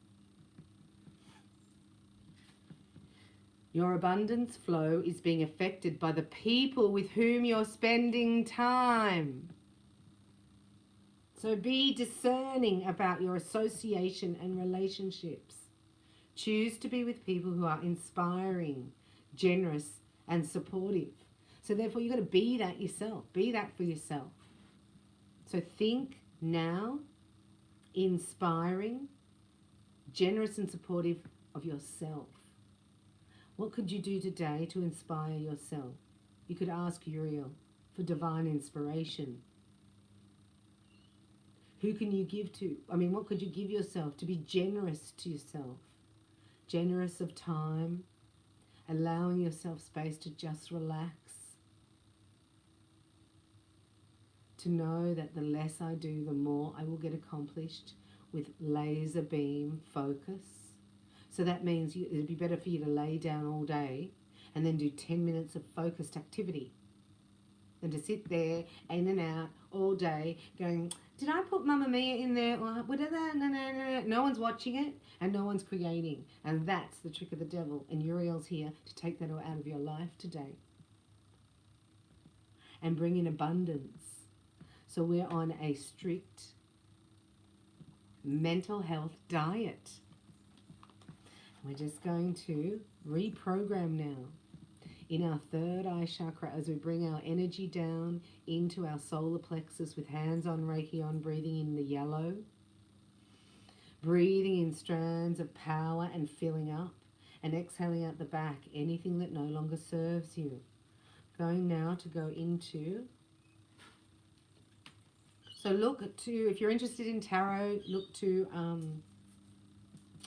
Your abundance flow is being affected by the people with whom you're spending time. So be discerning about your association and relationships. Choose to be with people who are inspiring, generous, and supportive. So therefore, you've got to be that yourself. Be that for yourself. So think now, inspiring, generous and supportive of yourself. What could you do today to inspire yourself? You could ask Uriel for divine inspiration. Who can you give to? What could you give yourself to be generous to yourself? Generous of time, allowing yourself space to just relax. To know that the less I do, the more I will get accomplished with laser beam focus. So that means it'd be better for you to lay down all day and then do 10 minutes of focused activity than to sit there in and out all day going, did I put Mamma Mia in there? No one's watching it and no one's creating. And that's the trick of the devil. And Uriel's here to take that out of your life today and bring in abundance. So we're on a strict mental health diet. We're just going to reprogram now in our third eye chakra as we bring our energy down into our solar plexus with hands on, Reiki on, breathing in the yellow. Breathing in strands of power and filling up, and exhaling out the back anything that no longer serves you. Going now to go into... So look to, if you're interested in tarot, look to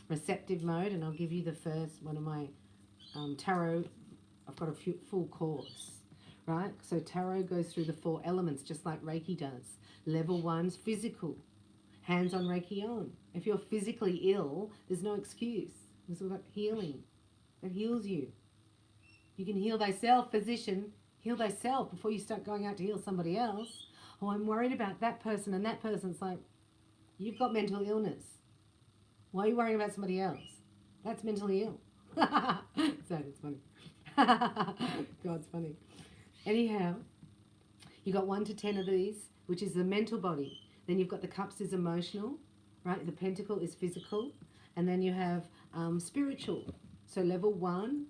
receptive mode, and I'll give you the first one of my tarot. I've got a full course, right? So tarot goes through the 4 elements, just like Reiki does. Level 1's physical. Hands on Reiki on. If you're physically ill, there's no excuse. It's all about healing. It heals you. You can heal thyself, physician. Heal thyself before you start going out to heal somebody else. Oh, I'm worried about that person and that person. It's like, you've got mental illness. Why are you worrying about somebody else? That's mentally ill. So it's funny. God's funny. Anyhow, you got 1 to 10 of these, which is the mental body. Then you've got the cups is emotional, right? The pentacle is physical. And then you have spiritual. So level 1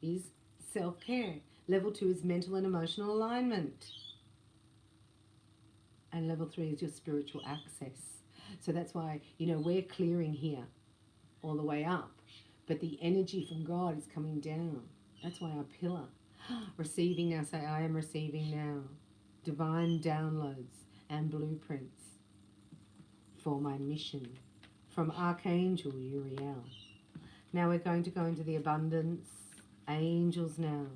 is self-care. Level 2 is mental and emotional alignment. And level 3 is your spiritual access. So that's why, we're clearing here all the way up. But the energy from God is coming down. That's why our pillar. Receiving now. Say, I am receiving now. Divine downloads and blueprints for my mission. From Archangel Uriel. Now we're going to go into the abundance angels now.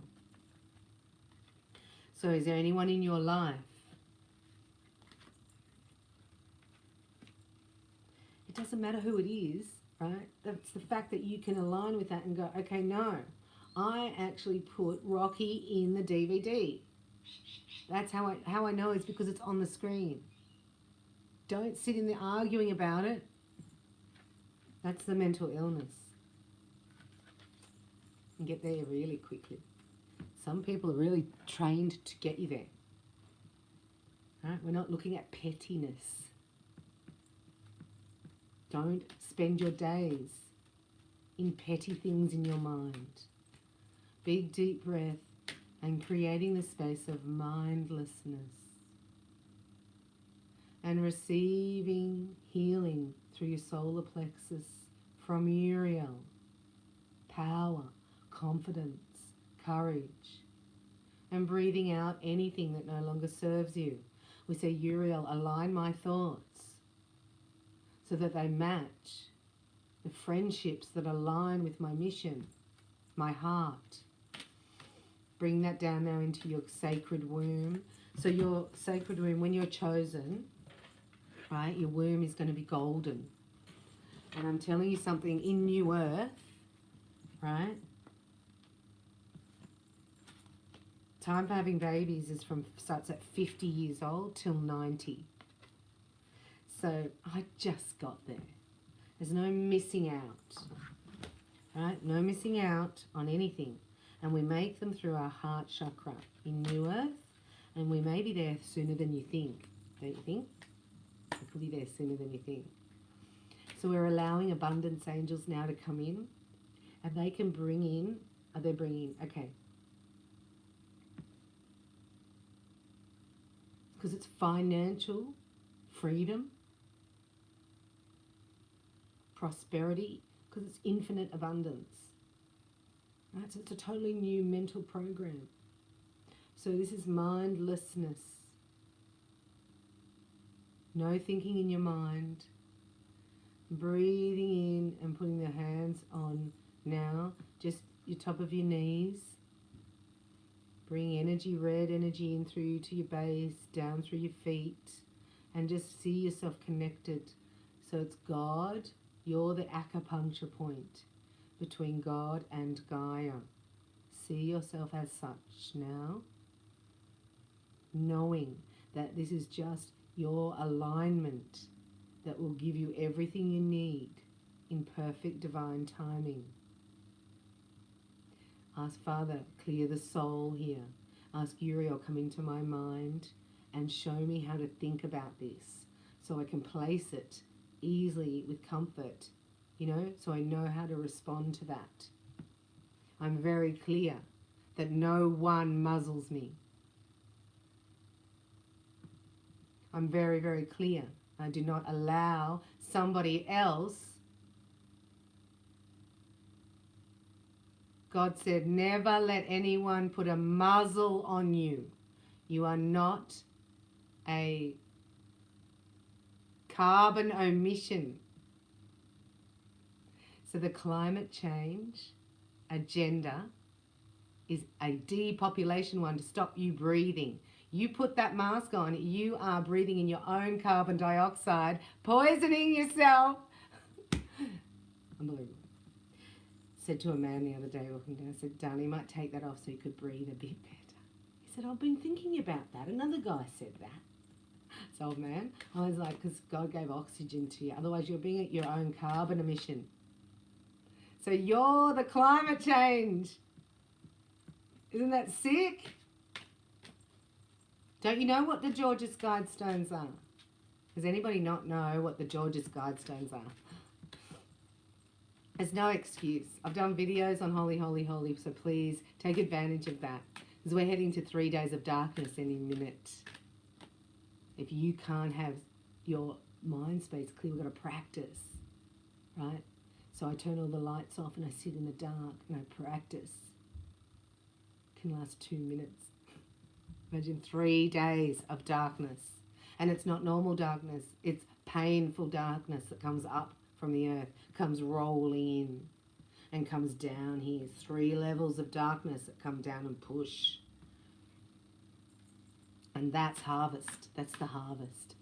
So is there anyone in your life? It doesn't matter who it is, right? That's the fact that you can align with that and go, okay, no, I actually put Rocky in the DVD. That's how I know it's because it's on the screen. Don't sit in there arguing about it. That's the mental illness. And get there really quickly. Some people are really trained to get you there. Right? We're not looking at pettiness. Don't spend your days in petty things in your mind. Big deep breath and creating the space of mindlessness. And receiving healing through your solar plexus from Uriel. Power, confidence, courage. And breathing out anything that no longer serves you. We say, Uriel, align my thoughts so that they match the friendships that align with my mission, my heart. Bring that down now into your sacred womb. So your sacred womb, when you're chosen, right, your womb is going to be golden. And I'm telling you something, in New Earth, right, time for having babies starts at 50 years old till 90. So I just got there. There's no missing out, right? No missing out on anything. And we make them through our heart chakra in New Earth, and we may be there sooner than you think. Don't you think? We could be there sooner than you think. So we're allowing abundance angels now to come in, and they can bring in, okay. Because it's financial freedom, prosperity, because it's infinite abundance. Right? So it's a totally new mental program. So this is mindlessness. No thinking in your mind. Breathing in and putting the hands on now, just your top of your knees. Bring energy, red energy in through to your base, down through your feet, and just see yourself connected. So it's God, you're the acupuncture point between God and Gaia. See yourself as such now, knowing that this is just your alignment that will give you everything you need in perfect divine timing. Ask Father, clear the soul here. Ask Uriel, come into my mind and show me how to think about this so I can place it easily with comfort, so I know how to respond to that. I'm very clear that no one muzzles me. I'm very, very clear. I do not allow somebody else. God said, never let anyone put a muzzle on you. You are not a carbon emission. So the climate change agenda is a depopulation one to stop you breathing. You put that mask on, you are breathing in your own carbon dioxide, poisoning yourself. Unbelievable. Said to a man the other day walking down, I said, darling, you might take that off so you could breathe a bit better. He said, I've been thinking about that. Another guy said that. So, old man, I was like, because God gave oxygen to you. Otherwise, you're being at your own carbon emission. So you're the climate change. Isn't that sick? Don't you know what the George's Guidestones are? Does anybody not know what the George's Guidestones are? There's no excuse. I've done videos on holy, holy, holy, so please take advantage of that. Because we're heading to 3 days of darkness any minute. If you can't have your mind space clear, we've got to practice, right? So I turn all the lights off and I sit in the dark and I practice. It can last 2 minutes. Imagine 3 days of darkness. And it's not normal darkness. It's painful darkness that comes up from the earth, comes rolling in and comes down here. 3 levels of darkness that come down and push. And that's harvest. That's the harvest.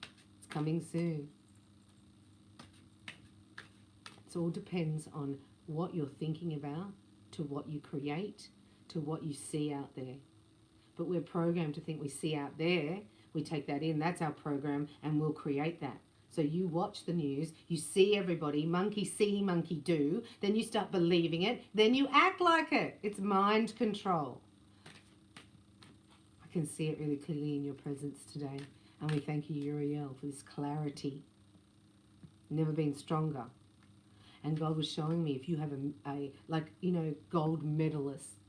It's coming soon. It all depends on what you're thinking about, to what you create, to what you see out there. But we're programmed to think we see out there, we take that in, that's our program, and we'll create that. So you watch the news, you see everybody, monkey see, monkey do, then you start believing it, then you act like it. It's mind control. I can see it really clearly in your presence today. And we thank you, Uriel, for this clarity. Never been stronger. And God was showing me if you have a like, you know, gold medalists,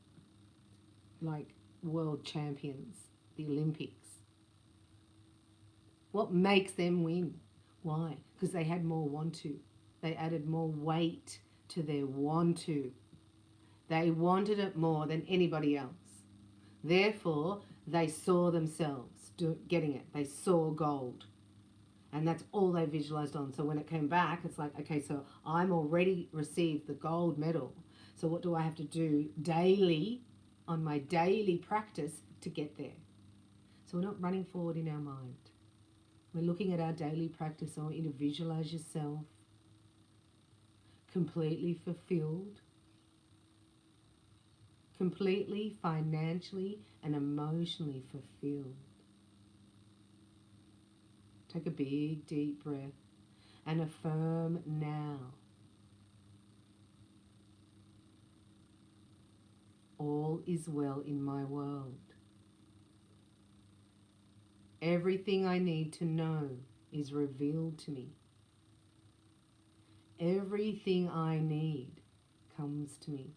like world champions, the Olympics. What makes them win? Why? Because they had more want to. They added more weight to their want to. They wanted it more than anybody else. Therefore, they saw themselves getting it. They saw gold. And that's all they visualized on. So when it came back, it's like, okay, so I'm already received the gold medal. So what do I have to do daily, on my daily practice, to get there? So we're not running forward in our mind. We're looking at our daily practice. I want you to visualize yourself completely fulfilled, completely financially and emotionally fulfilled. Take a big, deep breath and affirm now. All is well in my world. Everything I need to know is revealed to me. Everything I need comes to me.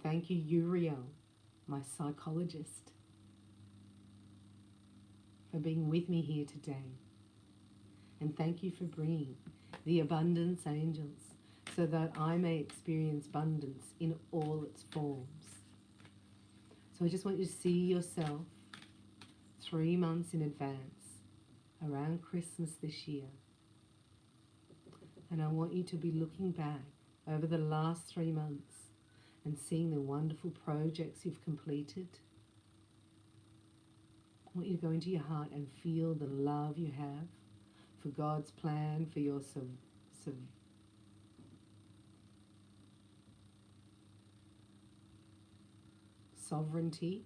Thank you, Uriel, my psychologist, for being with me here today. And thank you for bringing the abundance angels so that I may experience abundance in all its forms. So I just want you to see yourself 3 months in advance, around Christmas this year. And I want you to be looking back over the last 3 months and seeing the wonderful projects you've completed. I want you to go into your heart and feel the love you have for God's plan, for your sovereignty.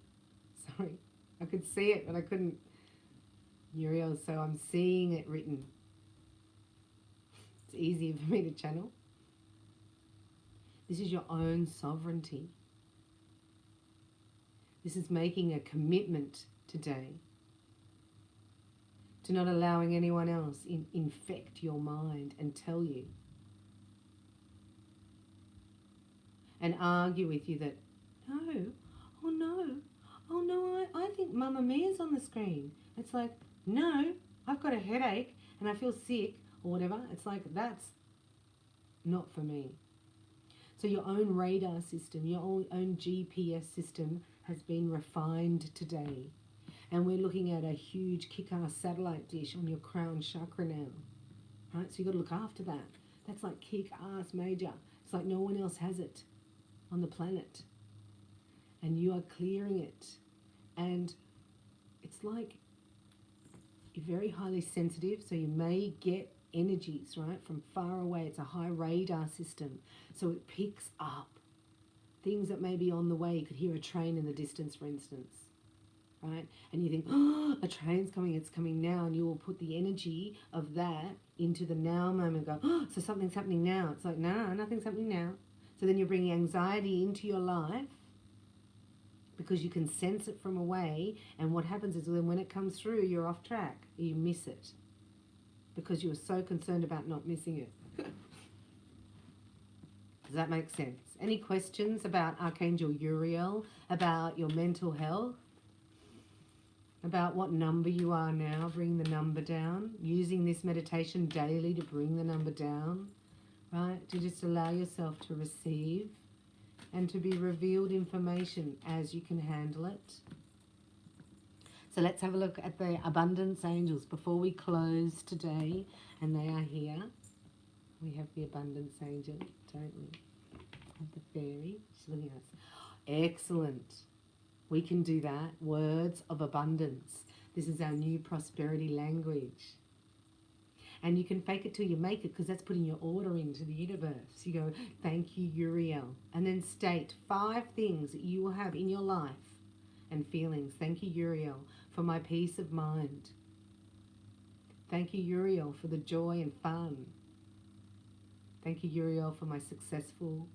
Sorry, I could see it, but I couldn't. Uriel, so I'm seeing it written. It's easier for me to channel. This is your own sovereignty. This is making a commitment today to not allowing anyone else infect your mind and tell you and argue with you that, no, oh no, oh no, I think Mamma Mia's on the screen. It's like, no, I've got a headache and I feel sick or whatever. It's like, that's not for me. So your own radar system, your own GPS system has been refined today. And we're looking at a huge kick-ass satellite dish on your crown chakra now. Right? So you've got to look after that. That's like kick-ass major. It's like no one else has it on the planet. And you are clearing it And it's like you're very highly sensitive, so you may get energies, right, from far away. It's a high radar system, so it picks up things that may be on the way. You could hear a train in the distance, for instance, right? And you think, oh, a train's coming, it's coming now, and you will put the energy of that into the now moment and go, oh, so something's happening now. It's like, no, nothing's happening now. So then you're bringing anxiety into your life because you can sense it from away, and what happens is then when it comes through, you're off track. You miss it because you were so concerned about not missing it. Does that make sense? Any questions about Archangel Uriel, about your mental health, about what number you are now? Bring the number down. Using this meditation daily to bring the number down, right? To just allow yourself to receive and to be revealed information as you can handle it. So let's have a look at the abundance angels before we close today. And they are here. We have the abundance angel, don't we? And the fairy. She's looking at us. Excellent. We can do that. Words of abundance. This is our new prosperity language. And you can fake it till you make it, because that's putting your order into the universe. You go, thank you, Uriel. And then state 5 things that you will have in your life and feelings. Thank you, Uriel, for my peace of mind. Thank you, Uriel, for the joy and fun. Thank you, Uriel, for my successful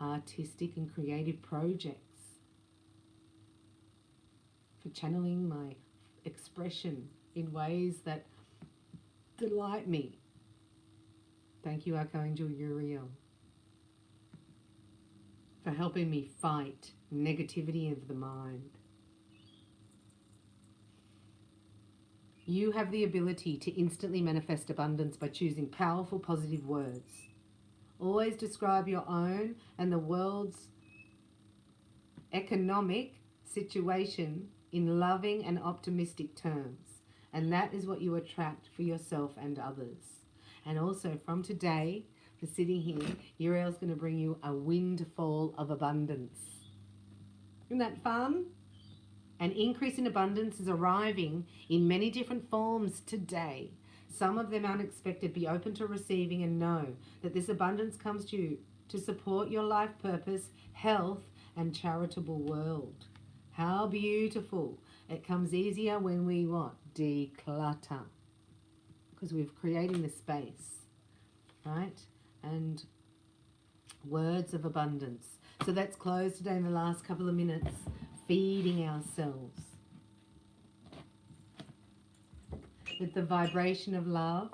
artistic and creative projects. For channeling my expression in ways that delight me. Thank you, Archangel Uriel, for helping me fight negativity of the mind. You have the ability to instantly manifest abundance by choosing powerful, positive words. Always describe your own and the world's economic situation in loving and optimistic terms. And that is what you attract for yourself and others. And also from today, for sitting here, Uriel's going to bring you a windfall of abundance. Isn't that fun? An increase in abundance is arriving in many different forms today. Some of them unexpected. Be open to receiving and know that this abundance comes to you to support your life purpose, health, and charitable world. How beautiful. It comes easier when we what? Declutter. Because we're creating the space, right? And words of abundance. So let's close today in the last couple of minutes, feeding ourselves with the vibration of love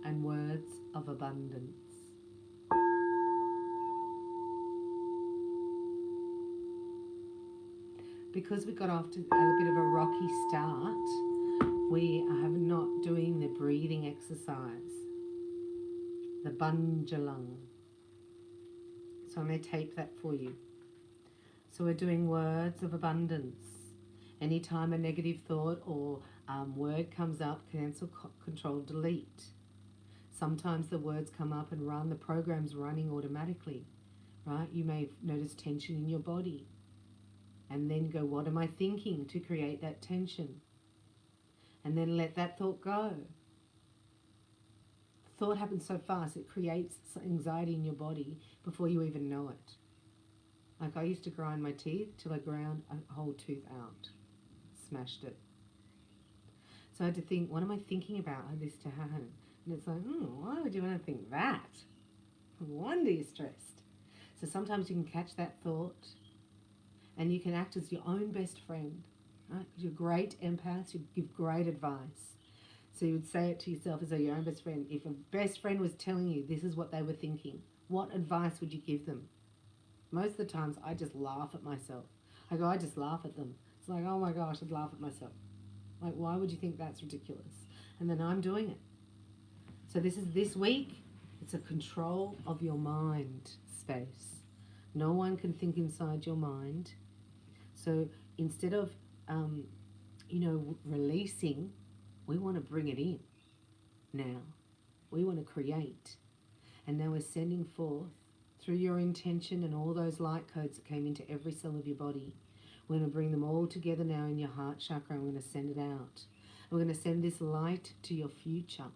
and words of abundance. Because we got off to a bit of a rocky start, we are not doing the breathing exercise, the Bunjalung. So I'm going to tape that for you. So we're doing words of abundance. Anytime a negative thought or word comes up, cancel, control, delete. Sometimes the words come up and run, the program's running automatically, right? You may notice tension in your body. And then go, what am I thinking to create that tension? And then let that thought go. Thought happens so fast, it creates anxiety in your body before you even know it. Like I used to grind my teeth till I ground a whole tooth out. Smashed it. So I had to think, what am I thinking about this to happen? And it's like, why would you want to think that? No wonder you're stressed. So sometimes you can catch that thought and you can act as your own best friend. Right? You're great empaths, you give great advice. So you would say it to yourself as though your own best friend. If a best friend was telling you this is what they were thinking, what advice would you give them? Most of the times I just laugh at myself. I just laugh at them. It's like, oh my gosh, I'd laugh at myself. Like, why would you think that's ridiculous? And then I'm doing it. So this week, it's a control of your mind space. No one can think inside your mind. So instead of, releasing, we want to bring it in now. We want to create. And now we're sending forth through your intention and all those light codes that came into every cell of your body. We're going to bring them all together now in your heart chakra, and we're going to send it out. We're going to send this light to your future.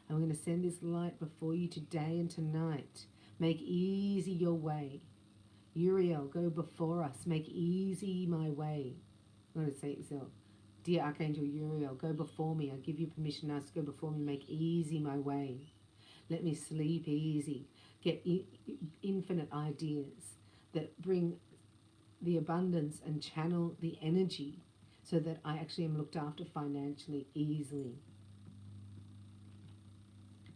And we're going to send this light before you today and tonight. Make easy your way. Uriel, go before us. Make easy my way. I'm going to say it yourself. Dear Archangel Uriel, go before me. I give you permission now to go before me. Make easy my way. Let me sleep easy. Get infinite ideas that bring the abundance and channel the energy so that I actually am looked after financially easily.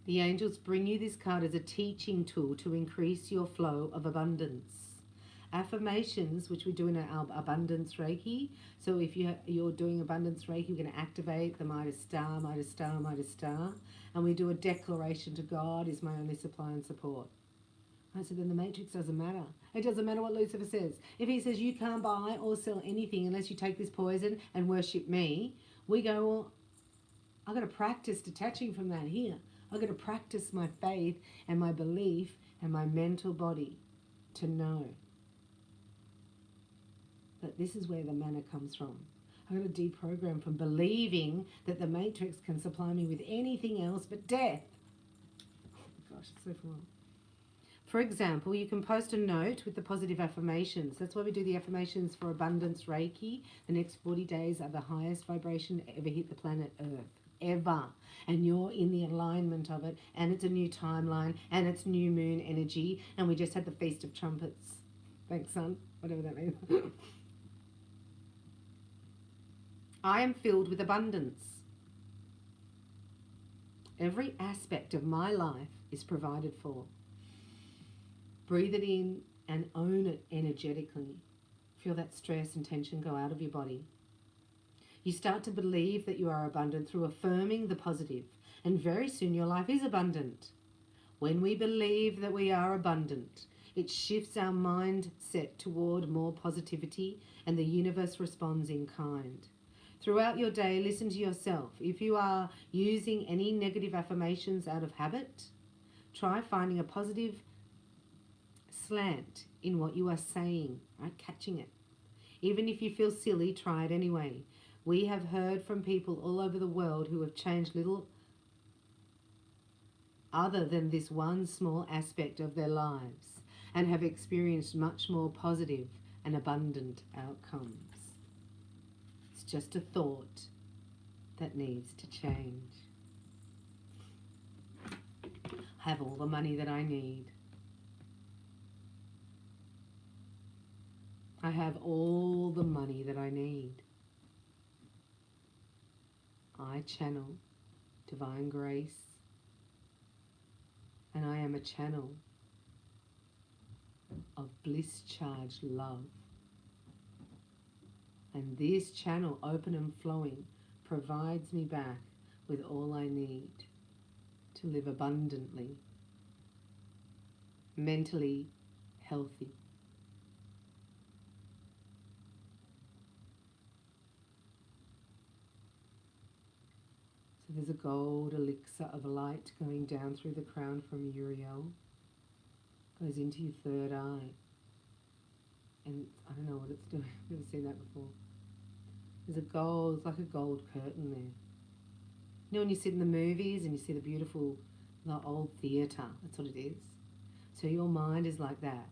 The angels bring you this card as a teaching tool to increase your flow of abundance. Affirmations, which we do in our abundance Reiki. So if you're doing abundance Reiki, we're going to activate the Midas Star, Midas Star, Midas Star. And we do a declaration to God is my only supply and support. Right, so then the matrix doesn't matter. It doesn't matter what Lucifer says. If he says you can't buy or sell anything unless you take this poison and worship me, we go, well, I've got to practice detaching from that here. I've got to practice my faith and my belief and my mental body to know that this is where the manna comes from. I've got to deprogram from believing that the matrix can supply me with anything else but death. Oh, gosh, it's so full. For example, you can post a note with the positive affirmations. That's why we do the affirmations for Abundance Reiki. The next 40 days are the highest vibration ever hit the planet Earth. Ever. And you're in the alignment of it. And it's a new timeline. And it's new moon energy. And we just had the Feast of Trumpets. Thanks, son. Whatever that means. I am filled with abundance. Every aspect of my life is provided for. Breathe it in and own it energetically. Feel that stress and tension go out of your body. You start to believe that you are abundant through affirming the positive, and very soon your life is abundant. When we believe that we are abundant, it shifts our mindset toward more positivity, and the universe responds in kind. Throughout your day, listen to yourself. If you are using any negative affirmations out of habit, try finding a positive slant in what you are saying, right? Catching it. Even if you feel silly, try it anyway. We have heard from people all over the world who have changed little other than this one small aspect of their lives and have experienced much more positive and abundant outcomes. It's just a thought that needs to change. I have all the money that I need. I have all the money that I need. I channel divine grace, and I am a channel of bliss-charged love. And this channel, open and flowing, provides me back with all I need to live abundantly, mentally healthy. So there's a gold elixir of light going down through the crown from Uriel, goes into your third eye. And I don't know what it's doing. I've never seen that before. There's a gold, it's like a gold curtain there. You know when you sit in the movies and you see the beautiful, the old theatre, that's what it is. So your mind is like that.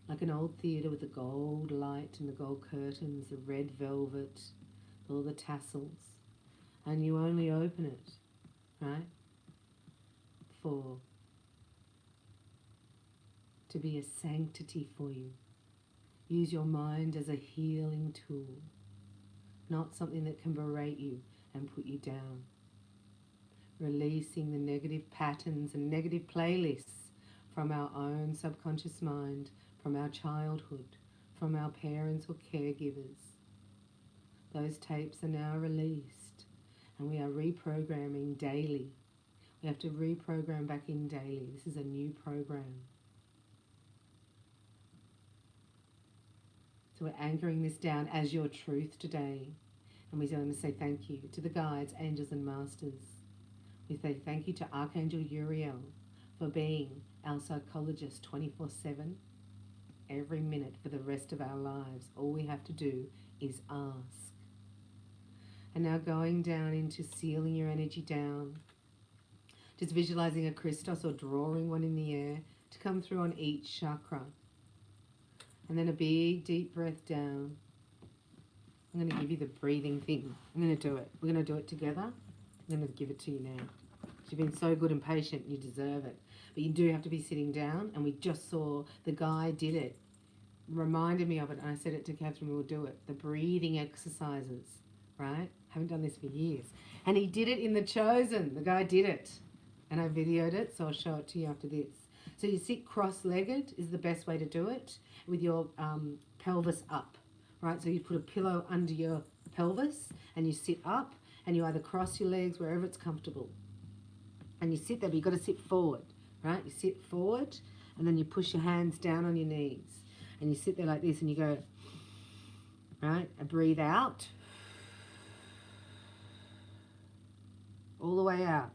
Like an old theatre with the gold light and the gold curtains, the red velvet, all the tassels. And you only open it, right, to be a sanctity for you. Use your mind as a healing tool, not something that can berate you and put you down. Releasing the negative patterns and negative playlists from our own subconscious mind, from our childhood, from our parents or caregivers. Those tapes are now released, and we are reprogramming daily. We have to reprogram back in daily. This is a new program. So we're anchoring this down as your truth today. And we're going to say thank you to the guides, angels and masters. We say thank you to Archangel Uriel for being our psychologist 24/7, every minute for the rest of our lives. All we have to do is ask. And now going down into sealing your energy down, just visualizing a Christos or drawing one in the air to come through on each chakra. And then a big deep breath down. I'm going to give you the breathing thing. I'm going to do it. We're going to do it together. I'm going to give it to you now. You've been so good and patient, you deserve it. But you do have to be sitting down, and we just saw the guy did it. Reminded me of it, and I said it to Catherine, we'll do it. The breathing exercises, right? Haven't done this for years. And he did it in The Chosen. The guy did it. And I videoed it, so I'll show it to you after this. So you sit cross-legged is the best way to do it, with your pelvis up, right? So you put a pillow under your pelvis, and you sit up, and you either cross your legs wherever it's comfortable. And you sit there, but you've got to sit forward, right? You sit forward, and then you push your hands down on your knees. And you sit there like this, and you go, right? And breathe out. All the way out.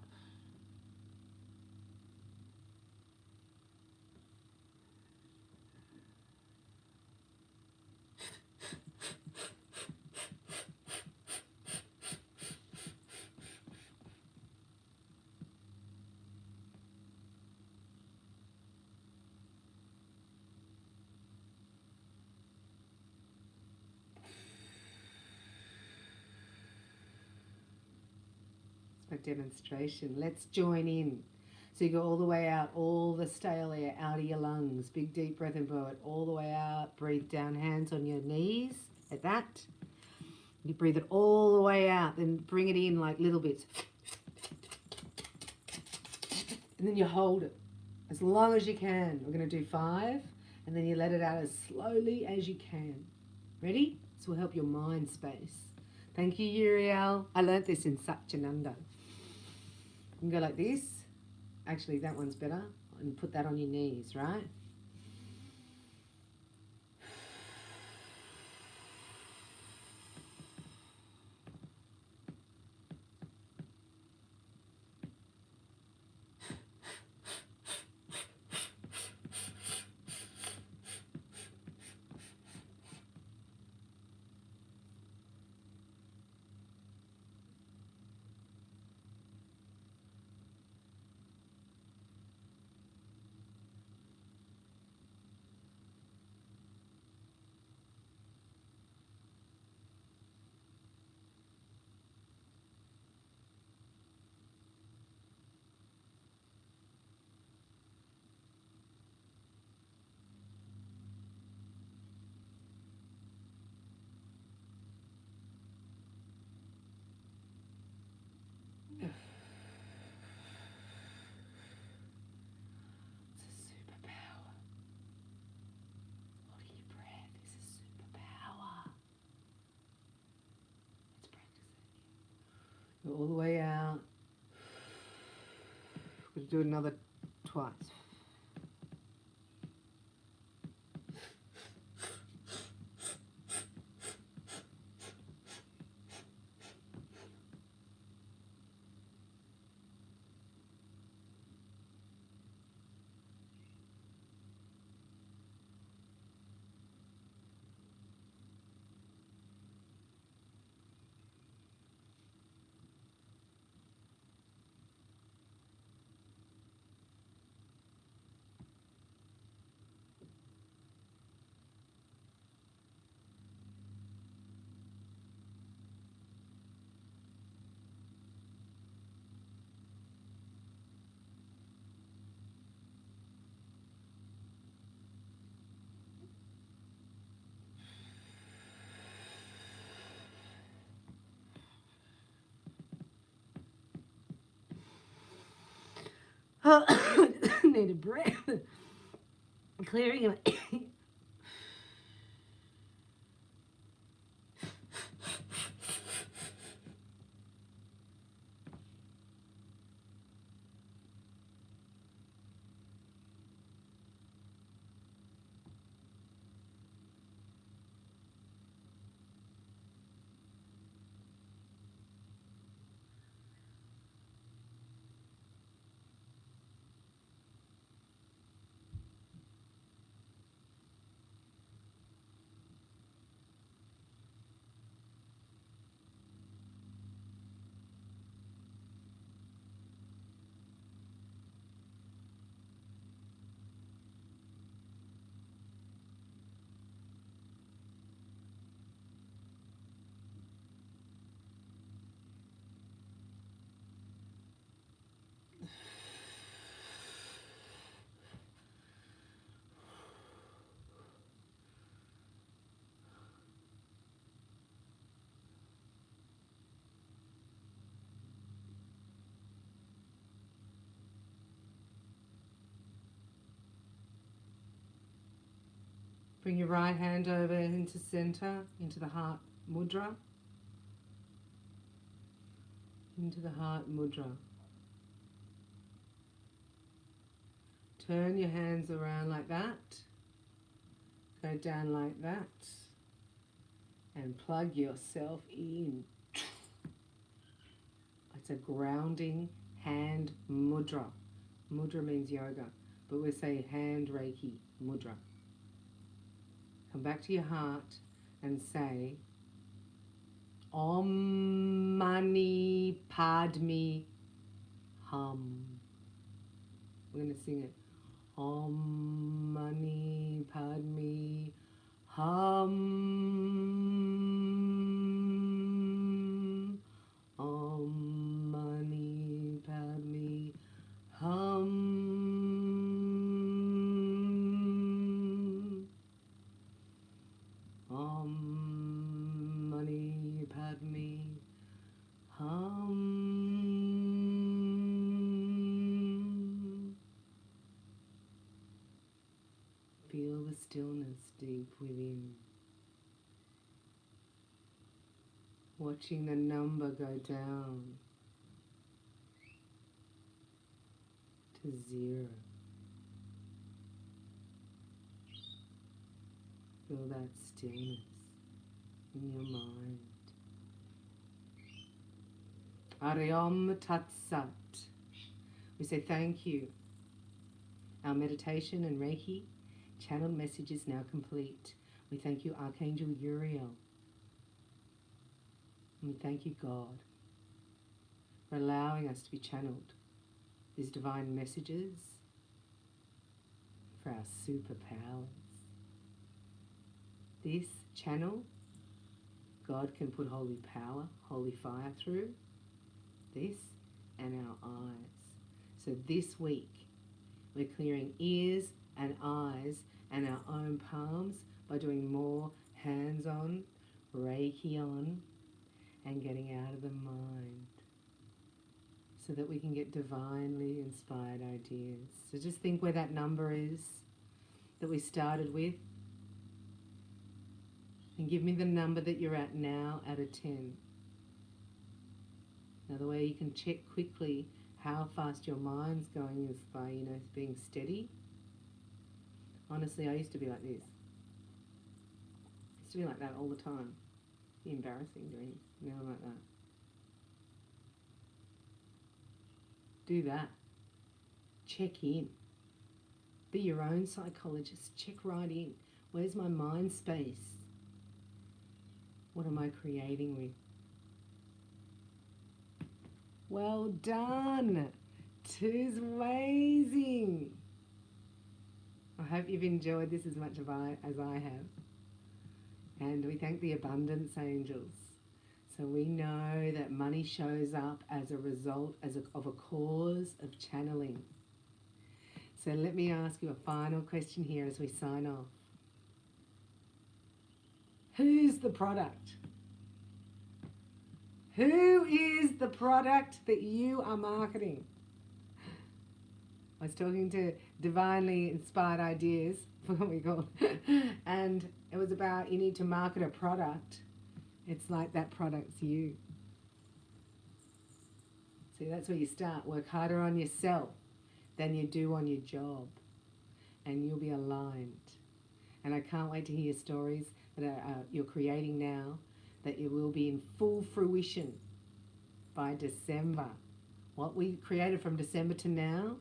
A demonstration. Let's join in. So you go all the way out, all the stale air out of your lungs. Big deep breath and blow it all the way out. Breathe down, hands on your knees, like that. You breathe it all the way out, then bring it in like little bits. And then you hold it as long as you can. We're going to do 5, and then you let it out as slowly as you can. Ready? This will help your mind space. Thank you, Uriel. I learnt this in Satchananda. You can go like this. Actually, that one's better. And put that on your knees, right? Go all the way out. We'll do another twice. Need a breath. Clearing it. Bring your right hand over into center, into the heart mudra. Into the heart mudra. Turn your hands around like that. Go down like that. And plug yourself in. It's a grounding hand mudra. Mudra means yoga, but we say hand Reiki mudra. Come back to your heart and say Om Mani Padme Hum. We're going to sing it. Om Mani Padme Hum. Om Mani Padme Hum. Om Mani Padme Hum. Feel the stillness deep within. Watching the number go down to 0. Feel that stillness in your mind. Ariom Tat Sat. We say thank you. Our meditation and Reiki channeled message is now complete. We thank you, Archangel Uriel. And we thank you, God, for allowing us to be channeled these divine messages for our superpowers. This channel, God can put holy power, holy fire through this and our eyes. So this week, we're clearing ears and eyes and our own palms by doing more hands-on, Reiki on, and getting out of the mind so that we can get divinely inspired ideas. So just think where that number is that we started with, and give me the number that you're at now out of 10. Another way you can check quickly how fast your mind's going is by, being steady. Honestly, I used to be like this. I used to be like that all the time. Be embarrassing doing. Now I'm like that. Do that. Check in. Be your own psychologist. Check right in. Where's my mind space? What am I creating with? Well done. 2's amazing. I hope you've enjoyed this as much as I have. And we thank the abundance angels. So we know that money shows up as a result of a cause of channeling. So let me ask you a final question here as we sign off. Who's the product? Who is the product that you are marketing? I was talking to Divinely Inspired Ideas, what we call it, and it was about you need to market a product. It's like that product's you. See, that's where you start. Work harder on yourself than you do on your job, and you'll be aligned. And I can't wait to hear your stories that you're creating now, that you will be in full fruition by December. What we created from December to now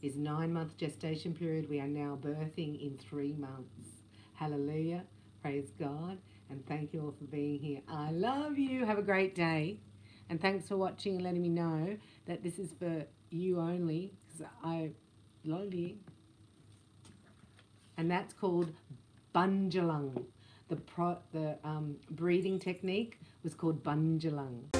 is 9-month gestation period. We are now birthing in 3 months. Hallelujah. Praise God. And thank you all for being here. I love you. Have a great day. And thanks for watching and letting me know that this is for you only, because I love you. And that's called Bunjalung. The breathing technique was called Bunjalung.